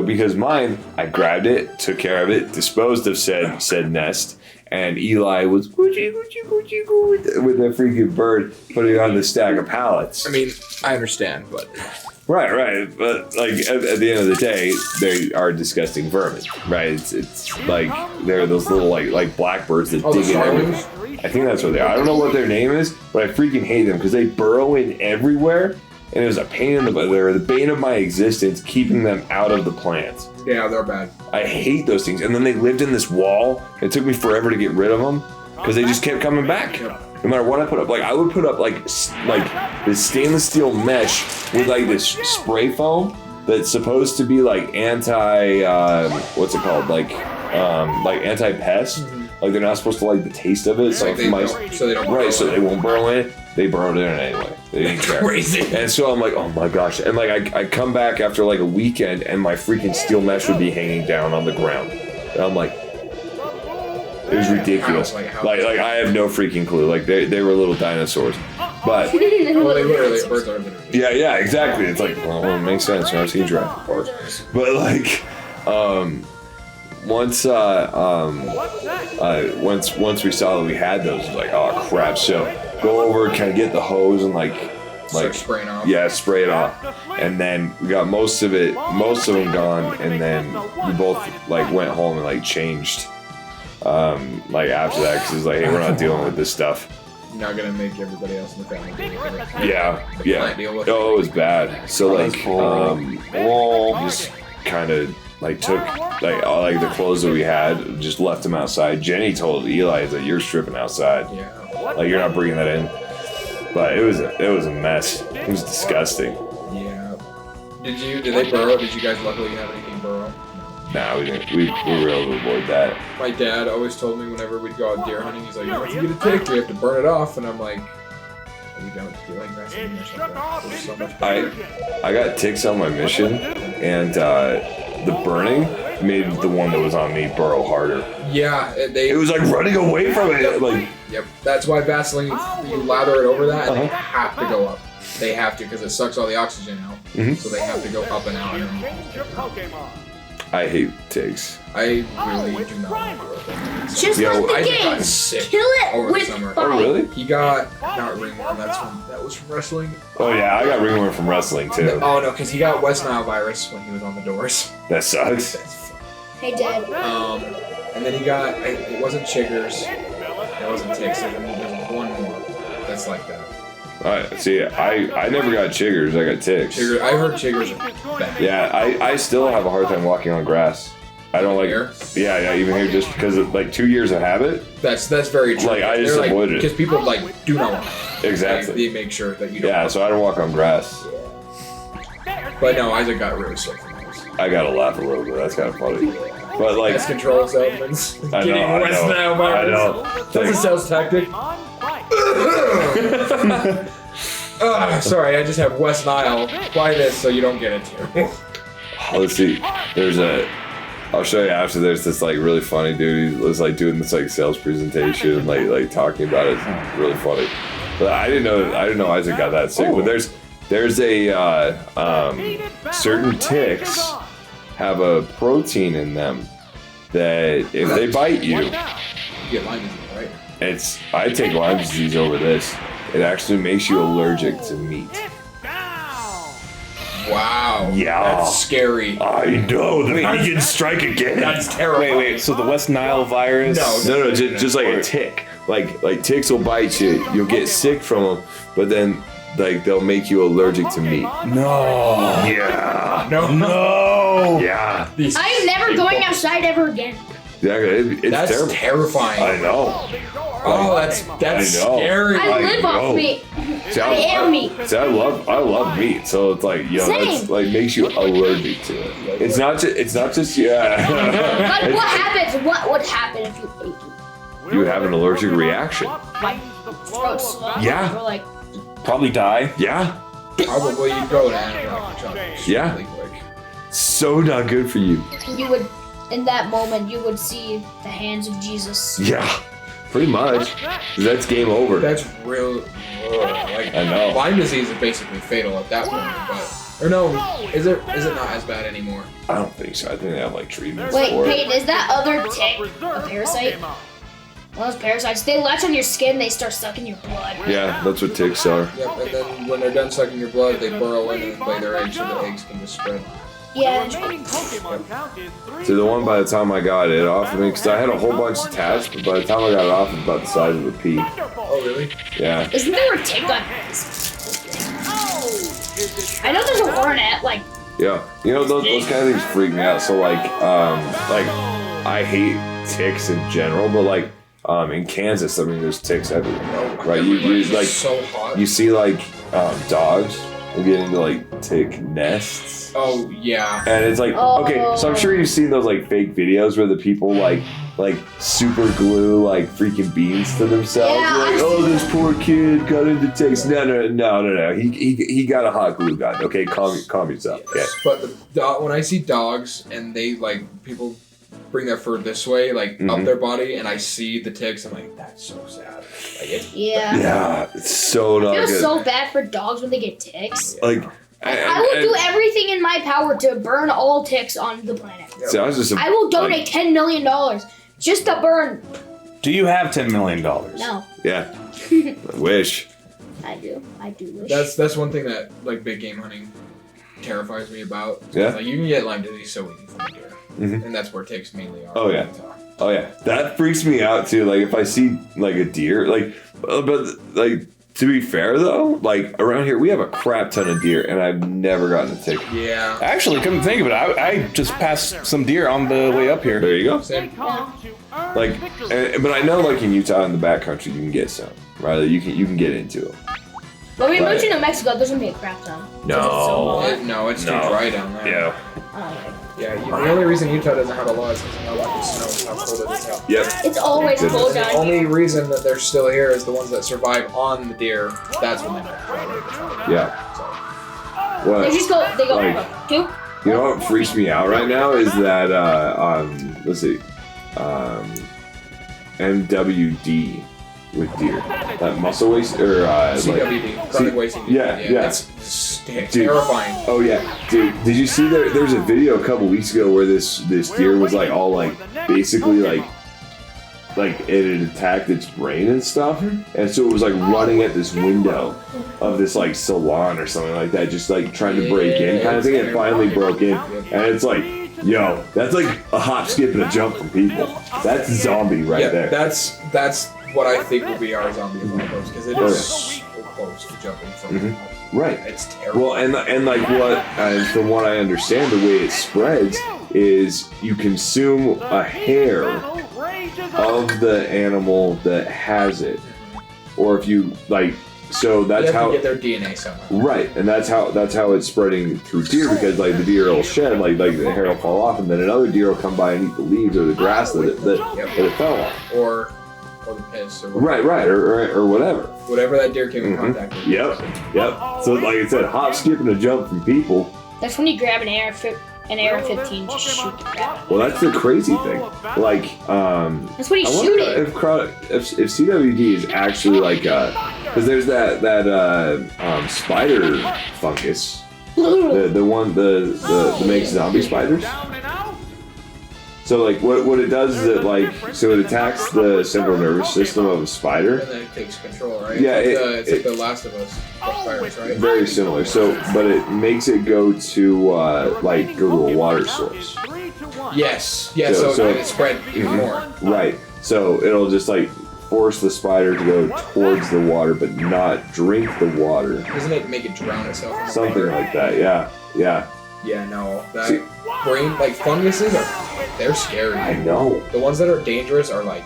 A: because mine, I grabbed it, took care of it, disposed of said nest. And Eli was with the freaking bird, putting it on the stack of pallets.
D: I mean, I understand, but
A: right. But like at the end of the day, they are disgusting vermin, right? It's like they're those little like blackbirds that dig in everywhere. I think that's what they are. I don't know what their name is, but I freaking hate them because they burrow in everywhere. and it was a pain in the butt. They were the bane of my existence, keeping them out of the plants.
D: Yeah, they're bad.
A: I hate those things. And then they lived in this wall. It took me forever to get rid of them because they just kept coming back. No matter what I put up, like I would put up like this stainless steel mesh with like this spray foam that's supposed to be like what's it called? Like anti-pest. Like they're not supposed to like the taste of it. So
D: Like
A: if
D: they
A: mice,
D: don't- so they don't
A: right,
D: burrow
A: so
D: in.
A: they won't burrow in it. They burrowed in it anyway. They didn't care.
D: Crazy.
A: And so I'm like, oh my gosh. And like I come back after like a weekend and my freaking steel mesh would be hanging down on the ground. And I'm like, it was ridiculous.
D: How?
A: Like I have no freaking clue. Like they were little dinosaurs. But
D: Well, they literally, birds are literally.
A: yeah, exactly. It's like, well, it makes sense. I've seen Jurassic Park. But like, once we saw that we had those, it was like, oh crap. So go over, kind of get the hose and like
D: Start spraying off.
A: yeah, spray it off. And then we got most of them gone, and then we both like went home and like changed like after that, because it's like, hey, we're not dealing with this stuff.
D: You're not gonna make everybody else in the family deal with it.
A: Yeah.
D: Can't deal with it.
A: Oh, it was bad. So like, just kind of like took like the clothes that we had, just left them outside. Jenny told Eli that you're stripping outside,
D: Yeah.
A: like you're not bringing that in. But it was a mess. It was disgusting.
D: Yeah. Did they burrow? Did you guys luckily have anything burrow?
A: Nah, we didn't. We were able to avoid that.
D: My dad always told me whenever we'd go out deer hunting, he's like, once you get a tick, you have to burn it off. And I'm like, we don't feel like wrestling or something. There's so much better.
A: I got ticks on my mission, and the burning made the one that was on me burrow harder.
D: Yeah,
A: It was like running away from it. Like,
D: Yep. That's why Vaseline, you lather it over that, and they
A: Uh-huh.
D: have to go up. They have to, because it sucks all the oxygen out.
A: Mhm.
D: So they have to go up and out. And
C: Change your Pokemon.
A: I hate ticks.
D: I really do not want to grow them.
E: Just
A: Yo,
E: like the
D: Isaac got
E: game.
D: sick
E: Kill it
D: over the
E: with
D: summer.
E: fire.
A: Oh really?
D: He got, not ringworm, that was from wrestling.
A: Oh yeah, I got ringworm from wrestling too.
D: Oh no, because he got West Nile virus when he was on the doors.
A: That sucks.
D: That's fun.
E: Hey, Dad.
D: And then he got, it wasn't chiggers, it wasn't ticks, there's one more that's like that.
A: Alright, see, I never got chiggers. I got ticks.
D: Chigger, I heard chiggers are bad.
A: Yeah, I still have a hard time walking on grass. I don't like.
D: Here?
A: Yeah, even here, just because of like 2 years of habit.
D: That's very true.
A: Like, I just avoided it.
D: Because people do not want it.
A: Exactly.
D: They make sure that you don't.
A: Yeah, so I don't walk on grass.
D: But no, Isaac got really sick from those.
A: I gotta laugh a little bit. That's kind of funny. But like,
D: Pest control salesmen's
A: I know,
D: getting
A: I
D: West
A: know,
D: Nile
A: I
D: virus.
A: know.
D: That's a sales tactic. Sorry, I just have West Nile. Buy this so you don't get it too.
A: Let's see. I'll show you after. There's this like really funny dude. He was like doing this like sales presentation and like talking about it. It's really funny. But I didn't know Isaac got that sick. But there's a certain ticks have a protein in them that if they bite you,
D: You get Lyme disease, right?
A: I take Lyme disease over this. It actually makes you allergic to meat.
D: Wow.
A: Yeah.
D: That's scary.
A: I know, the vegans strike again.
D: That's terrible.
B: Wait. So the West Nile virus?
A: No, just like a tick. Like ticks will bite you. You'll get sick from them, but then like they'll make you allergic to meat.
B: No.
A: Yeah.
B: No.
A: Yeah.
E: I'm never going outside ever again.
A: Exactly. It's
D: That's
A: terrible.
D: terrifying.
A: I know.
D: Oh, that's
A: I know.
D: scary.
E: I live
A: know.
E: off meat.
A: See,
E: I am meat.
A: See, I love meat, so it's like that's
E: Same.
A: like makes you allergic to it. It's not just yeah.
E: Like, what happens? What would happen if you ate it?
A: You have an allergic reaction.
E: Like, throat swell?
A: Yeah.
E: Or like,
B: Probably die.
A: Yeah.
D: Probably you'd go to anaphylactic shock
A: Yeah.
D: really quick.
A: So not good for you.
E: you would, in that moment, you would see the hands of Jesus.
A: Yeah. Pretty much. That's game over.
D: That's real. Like,
A: I know.
D: Lyme disease is basically fatal at that point, but or no, is it not as bad anymore?
A: I don't think so. I think they have like treatments
E: Wait,
A: for it.
E: Peyton, is that other tick a parasite? One of those parasites, they latch on your skin, they start sucking your blood.
A: Yeah, that's what ticks are.
D: Yep, and then when they're done sucking your blood, they burrow in and lay their eggs so the eggs can just spread.
E: Yeah.
C: Remaining Pokemon count is 3.
A: See, the one by the time I got it off of me, because I had a whole bunch attached, but by the time I got it off, it was about the size of a pea.
D: Oh really?
A: Yeah.
E: Isn't there a tick on I know there's a hornet, like,
A: Yeah, you know those kind of things freak me out. So like I hate ticks in general, but like in Kansas, I mean, there's ticks everywhere, right? You like
D: so hot.
A: you see like dogs will get into like tick nests.
D: Oh yeah.
A: And it's like, okay, so I'm sure you've seen those like fake videos where the people like super glue like freaking beans to themselves.
E: Yeah,
A: Like, oh, this poor kid got into ticks. No. He got a hot glue gun. Okay, calm yourself. Okay.
D: Yes, but when I see dogs and they like people bring their fur this way, like up their body, and I see the ticks, I'm like, that's so sad. Like it's
E: yeah.
A: It's so not
E: I feel
A: good.
E: so bad for dogs when they get ticks.
A: Like,
E: I will do everything in my power to burn all ticks on the planet.
A: So I
E: will donate $10 million just to burn.
B: Do you have $10 million?
E: No,
A: Yeah. I wish.
E: I do wish.
D: that's one thing that like big game hunting terrifies me about.
A: Yeah.
D: Like you can get Lyme disease so easy from a deer,
A: Mhm.
D: and that's where ticks mainly are.
A: Oh, yeah. Oh yeah, that freaks me out too. Like if I see like a deer, like, but like to be fair though, like around here we have a crap ton of deer, and I've never gotten a tick.
D: Yeah.
B: Actually, come to think of it, I just passed some deer on the way up here.
A: There you go.
D: Same.
A: Like, but I know like in Utah in the backcountry you can get some, right? You can get into them.
E: When we
A: Right.
E: moved to New Mexico, there's gonna be a crap ton. 'Cause it's so hot.
D: No, it's too
A: No.
D: dry down there.
A: Yeah.
D: Yeah. The only reason Utah doesn't have a law is because of how much it snows, how cold it is out.
A: Yep.
E: It's always
A: Goodness.
E: cold
D: And the
E: down here.
D: only reason that they're still here is the ones that survive on the deer. That's when they don't.
A: Yeah.
E: They
A: What?
E: just go. They go.
A: Like-
E: Two.
A: You know what freaks me out right now is that let's see, MWD with deer, that muscle waste or
D: CWD, chronic wasting.
A: yeah.
D: It's terrifying.
A: Oh yeah, dude. Did you see there's a video a couple weeks ago where this deer was like all like basically like it had attacked its brain and stuff, and so it was like running at this window of this like salon or something like that, just like trying to break in kind of thing. It finally broke in, and it's like, yo, that's like a hop, skip, and a jump from people. That's zombie right there.
D: That's what I think will be our zombie apocalypse because it is so close to jumping from.
A: Right.
D: It's terrible.
A: Well, and like what, from what I understand, the way it spreads is you consume a hair of the animal that has it, or if you like, so that's
D: you have
A: how.
D: to get their DNA somewhere.
A: Right, and that's how it's spreading through deer because like the deer will shed, like the hair will fall off, and then another deer will come by and eat the leaves or the grass that it fell on.
D: Or the piss or whatever.
A: Right, or whatever.
D: Whatever that deer came in contact with.
A: Yep. So like I said, hop, skip, and a jump from people.
E: That's when you grab an AR-15, just shoot the crap.
A: Well, that's the crazy thing. Like,
E: That's when you
A: I
E: shoot
A: wonder
E: it.
A: if CWD is actually like because there's that spider fungus, the one that makes zombie spiders. So like what it does is it like so it attacks the central nervous system of a spider.
D: And then it takes control, right?
A: Yeah,
D: it's like the Last of Us virus, right?
A: Very similar. So, but it makes it go to like go to a water source.
D: Yes. Yeah.
A: So-
D: So it spread even more.
A: Right. So it'll just like force the spider to go towards the water, but not drink the water.
D: Doesn't it make it drown itself? in the
A: Something
D: water?
A: like that. Yeah.
D: Yeah. No. That
A: See-
D: brain like funguses they're scary.
A: I know.
D: The ones that are dangerous are like.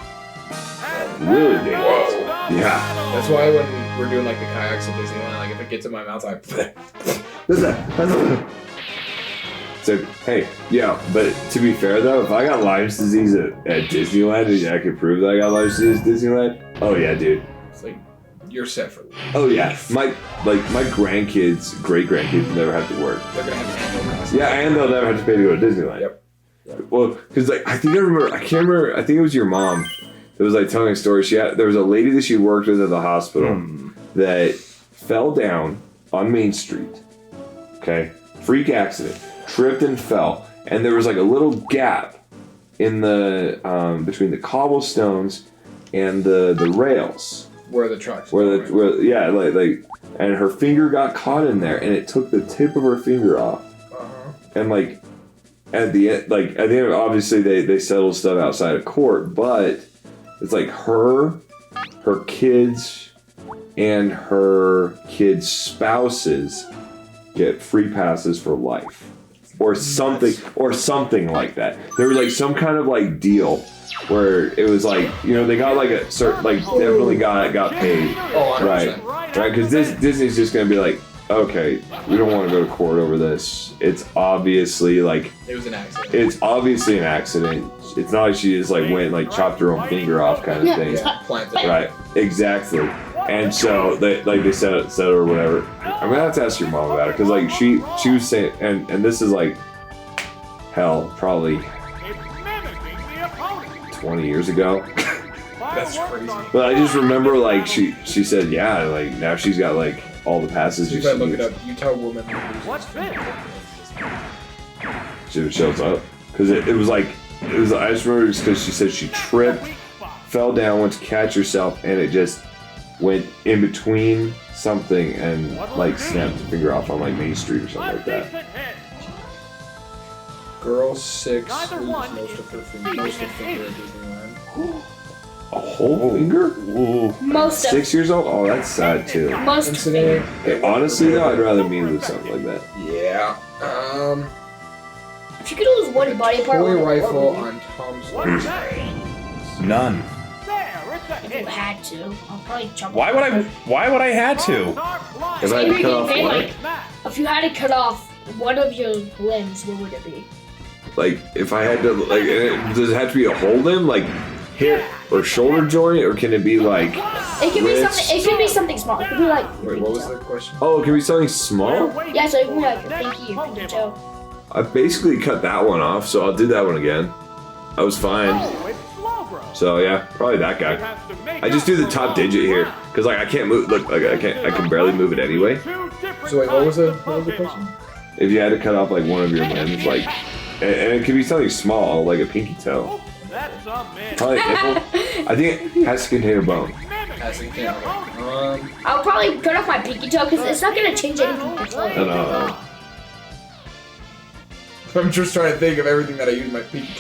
A: Really dangerous. Yeah.
D: That's why when we're doing like the kayaks at Disneyland, like if it gets in my mouth, I.
A: So hey, yeah, but to be fair though, if I got Lyme's disease at Disneyland and I could prove that I got Lyme's disease at Disneyland, oh yeah, dude.
D: It's like you're set for.
A: Oh yeah, my grandkids, great grandkids never have to work.
D: They're gonna have to handle this.
A: Yeah, and they'll never have to pay to go to Disneyland.
D: Yep.
A: Well, because like I can't remember. I think it was your mom that was like telling a story. There was a lady that she worked with at the hospital that fell down on Main Street. Okay, freak accident, tripped and fell, and there was like a little gap in the between the cobblestones and the rails.
D: Where are the trucks?
A: Where and her finger got caught in there, and it took the tip of her finger off. And like at the end, obviously they settled stuff outside of court, but it's like her kids, and her kids' spouses get free passes for life, or something like that. There was like some kind of like deal where it was like, you know, they got like a certain, like definitely got paid,
D: Oh, 100%.
A: right? Because Disney's just gonna be like, okay, we don't want to go to court over this. It's obviously like
D: It was an accident.
A: it's obviously an accident. It's not like she just like went and like chopped her own finger off kind of thing.
D: Yeah, planted.
A: Right, exactly. And so they said it or whatever. I'm gonna have to ask your mom about it because like she was saying, and this is like hell, probably
C: It's mimicking the opponent.
A: 20 years ago.
D: That's crazy.
A: But I just remember like she said, yeah, like now she's got like all the passes.
D: If I look it up, Utah woman.
C: What's this?
A: She shows up because it was like it was. I just remember because she said she tripped, fell down, went to catch herself, and it just went in between something and like snapped the finger off on like Main Street or something like that.
C: Decent hit.
D: Girl 6
C: Neither
D: loses
C: one
D: most
C: is
D: of her
C: speaking
D: finger
C: in
D: at Disneyland.
A: A whole finger?
F: Ooh.
E: Most of
A: 6 years old? Oh, that's sad too.
E: most of
D: Incident.
A: Hey, honestly though, I'd rather me lose something like that.
D: Yeah.
E: If you could lose one body part,
D: Toy
E: what
D: rifle
E: would
D: on Tom's
C: What's
D: leg.
C: that?
F: None.
C: There, it's a
E: you
C: hit.
E: had to? I'll probably chop.
F: Why would I had to?
C: Start flying.
A: If I had to cut off
E: Maybe,
A: what?
E: like, if you had to cut off one of your limbs, what would it be?
A: Like, if I had to, like, does it have to be a whole limb, like hip or shoulder joint, or can it be like?
E: It could be
A: Wrist.
E: something. It could be something small. It could be like. your
D: Wait, what was
E: pinky
D: the question?
A: Oh, it can be something small.
E: Yeah, so it could be like your pinky, your pinky toe.
A: I basically cut that one off, so I'll do that one again. I was fine.
C: Oh, it's slow bro.
A: So yeah, probably that guy. I just do the top digit here, cause like I can't move. Look, like I can barely move it anyway.
D: So wait, what was the question?
A: If you had to cut off like one of your limbs, like, and it could be something small, like a pinky toe.
C: That's a miss.
A: Probably nipple. I think it has to contain a bone.
D: Passing camera.
E: I'll probably cut off my pinky toe because it's not gonna change anything for slow.
A: No.
D: I'm just trying to think of everything that I use my pinky.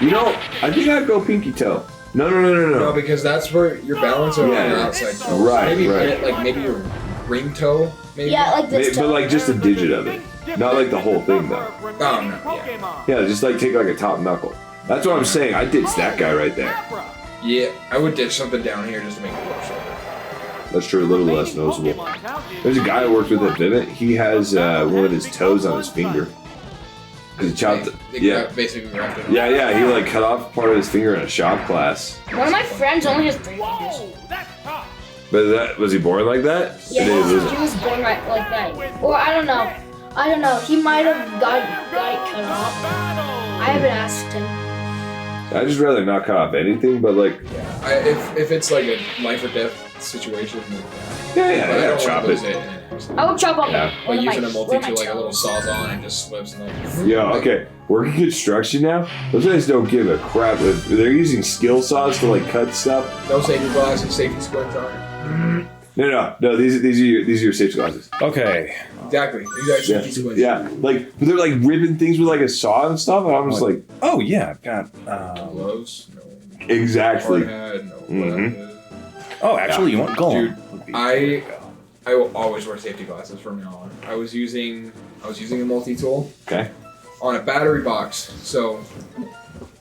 A: You know, I think I'd go pinky toe. No.
D: No, because that's where your balance on
A: Yeah.
D: your outside toe.
A: Right,
D: Maybe
A: right.
D: like maybe your ring toe. Maybe.
E: Yeah, like this
A: But
E: toe.
A: like just a digit of it, not like the whole thing though.
D: Oh, no,
A: Yeah, just like take like a top knuckle. That's what I'm saying. I ditched that guy right there.
D: Yeah, I would ditch something down here just to make it look shorter.
A: That's true, a little less noticeable. There's a guy I worked with at Vivint. He has one of his toes on his finger. Cause he chopped.
D: Basically grafted.
A: Yeah. He like cut off part of his finger in a shop class.
E: One of my friends only has 3 fingers.
C: Whoa, that's tough.
A: But that was he born like that?
E: Yeah,
A: It is, isn't
E: he
A: it?
E: was born right like that. Or I don't know. He might have got it cut off. I haven't asked him.
A: I'd just rather not cut off anything, but like,
D: If it's like a life or death situation, then
A: yeah,
D: but I don't
A: chop
D: want to lose
A: it.
D: it. in an accident.
E: I would chop off
A: Yeah.
E: one
D: But
E: of my,
D: using a
E: one
D: multi
E: of my
D: tool like a little
E: toes.
D: sawzall and it just slips and like.
A: Yo, okay, working construction now. Those guys don't give a crap. They're using skill saws to like cut stuff.
D: No safety glasses, safety squints on it.
A: No. These are your safety glasses.
F: Okay.
D: Exactly. You got
A: Yeah,
D: safety squints.
A: yeah. Like they're like ripping things with like a saw and stuff, and I'm just like,
F: Oh yeah, I've got.
D: Gloves. No.
A: exactly.
D: Hard hat, no.
A: Mhm.
F: Oh, actually, you want Golem?
D: Dude,
F: would be-
D: I will always wear safety glasses from now on. I was using a multi tool
A: Okay.
D: on a battery box. So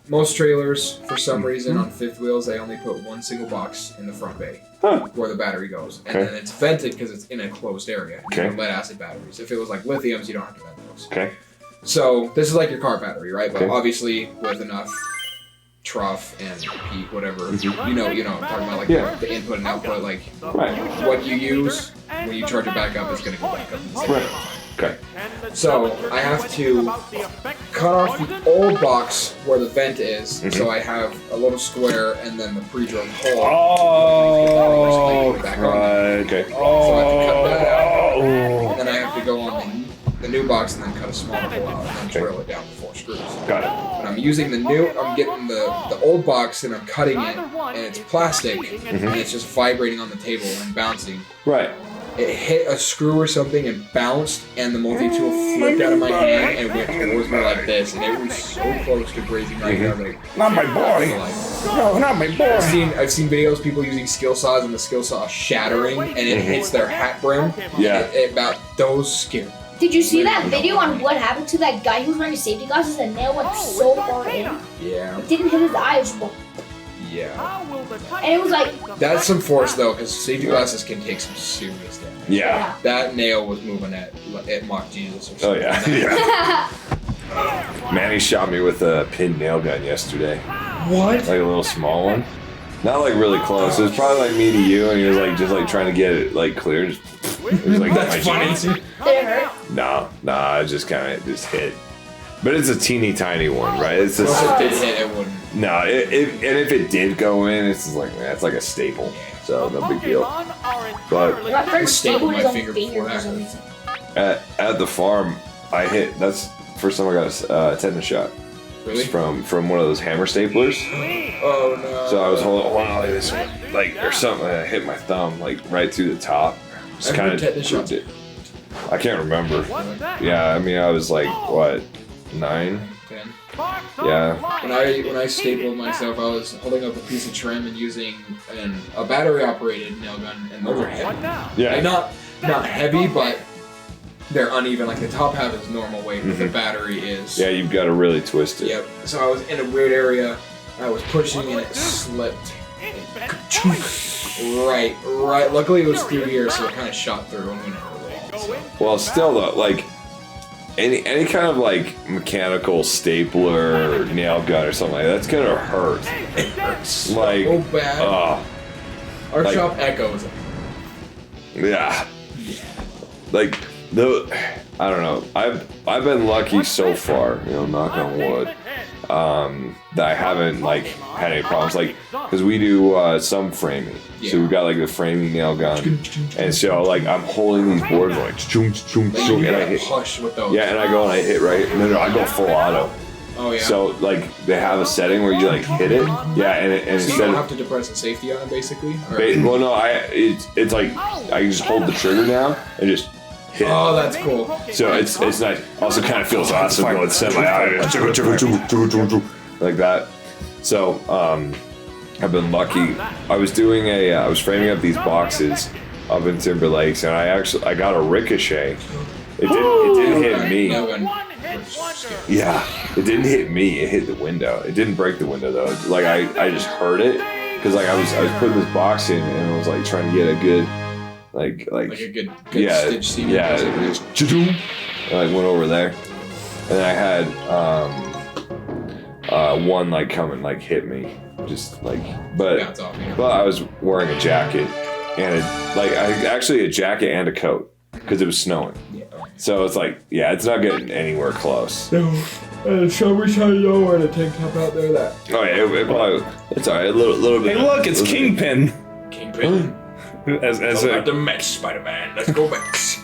D: most trailers, for some reason, on fifth wheels, they only put one single box in the front bay
A: Huh.
D: where the battery goes, and
A: Okay.
D: then it's vented because it's in a closed area.
A: Okay.
D: Lead acid batteries. If it was like lithiums, you don't have to vent those.
A: Okay.
D: So this is like your car battery, right? But
A: Okay.
D: obviously with enough trough and peak, whatever. You know, I'm talking about like
A: Yeah.
D: the input and output, like
A: Right.
D: what you use when you charge it back up is going to go back up. In the same
A: Right.
D: time.
A: Okay.
D: So I have to cut off the old box where the vent is,
A: Mhm.
D: so I have a little square and then the pre-drilled hole.
F: Oh,
D: Back on.
F: crud.
A: Okay.
D: So I have to cut that out,
F: Oh.
D: and then I have to go on the new box and then cut a smaller hole out and then
A: Okay.
D: drill it down with 4 screws.
A: Got it.
D: But I'm using I'm getting the old box and I'm cutting it, and it's plastic, and it's just vibrating on the table and bouncing.
A: Right.
D: it hit a screw or something and bounced, and the multi-tool flipped out of my hand and went towards me like this, and it was so close to grazing my hair. Like,
B: Not my boy. No, not my boy.
D: I've seen videos people using skill saws and the skill saw shattering, and it hits their hat brim.
A: Yeah.
D: About those scared.
E: Did you see that video on what happened to that guy who was wearing safety glasses and nail went so far in?
D: Yeah.
E: It didn't hit his eyes.
D: Yeah.
E: And it was like...
D: That's some force though, because safety glasses can take some serious damage.
A: Yeah.
D: That nail was moving at Mock Jesus or something.
A: Oh yeah. Yeah. Manny shot me with a pin nail gun yesterday.
D: What?
A: Like a little small one. Not like really close. It was probably like me to you, and he was like just like trying to get it like clear. It was like
D: That's funny.
E: Did it hurt?
A: Nah, it just kind of just hit. But it's a teeny tiny one, right? It's
D: If
A: just
D: it did hit, it wouldn't.
A: no. And if it did go in, it's just like man, it's like a staple. So no big deal. But
E: My friend
D: stapled
E: stapled
D: my
E: his own
D: finger
E: finger
D: before
E: for
D: that.
E: some reason.
A: at the farm, I hit. That's the first time I got a tetanus shot.
D: Really?
A: From one of those hammer staplers.
D: Oh no.
A: So I was holding like this, like or something. And I hit my thumb like right through the top. Just
D: I've
A: kind
D: heard tetanus
A: of.
D: shots.
A: I can't remember. Yeah, I mean I was like what, 9?
D: 10.
A: Yeah.
D: When I stapled myself, I was holding up a piece of trim and using a battery operated nail gun, and those are heavy.
A: Yeah.
D: Like, not heavy, but they're uneven. Like the top half is normal weight, but the battery is.
A: Yeah, you've got to really twist it.
D: Yep. So I was in a weird area. I was pushing and it slipped. Right. Luckily it was through here, so it kind of shot through and went over the wall. So.
A: Well, still though, like any kind of like mechanical stapler or nail gun or something like that's gonna hurt.
D: It hurts
A: Like,
D: so bad. Our
A: like-
D: shop echoes.
A: Yeah. Like I don't know. I've been lucky so far, you know, knock on wood. That I haven't like had any problems, like because we do some framing, so we've got like the framing nail gun, and so like I'm holding these boards like choom, choom, choom, and I hit,
D: Push with those.
A: yeah, and I go and I hit right. No, I go full auto.
D: Oh yeah.
A: So like they have a setting where you like hit it, yeah, and
D: So you
A: instead
D: don't
A: of
D: have to depress the safety on it, basically. Or-
A: well, no, it's like I just hold the trigger now and just hit.
D: Oh, that's cool.
A: So it's nice. Also, kind of feels awesome going semi-auto like that. So I've been lucky. I was doing I was framing up these boxes up in Timber Lakes, and I got a ricochet. It didn't hit me.
D: Nail gun.
A: Yeah, it didn't hit me. It hit the window. It didn't break the window though. Like I just heard it because like I was putting this box in and I was like trying to get a good like
D: Like a good
A: yeah,
D: stitch seam.
A: yeah, it just and I went over there, and I had one like come and like hit me, just like
D: Bounce off, yeah.
A: but I was wearing a jacket and actually a jacket and a coat because it was snowing,
D: Yeah.
A: so it's like yeah, it's not getting anywhere close.
D: No. Summertime though, wearing a tank top out there. That
A: Oh yeah, it probably, it's alright, a little bit.
B: Hey, look, it's
A: little bit-
B: Kingpin.
D: Kingpin.
B: As
D: Go
B: a
D: back to Mex, Spider-Man. Let's go Mex.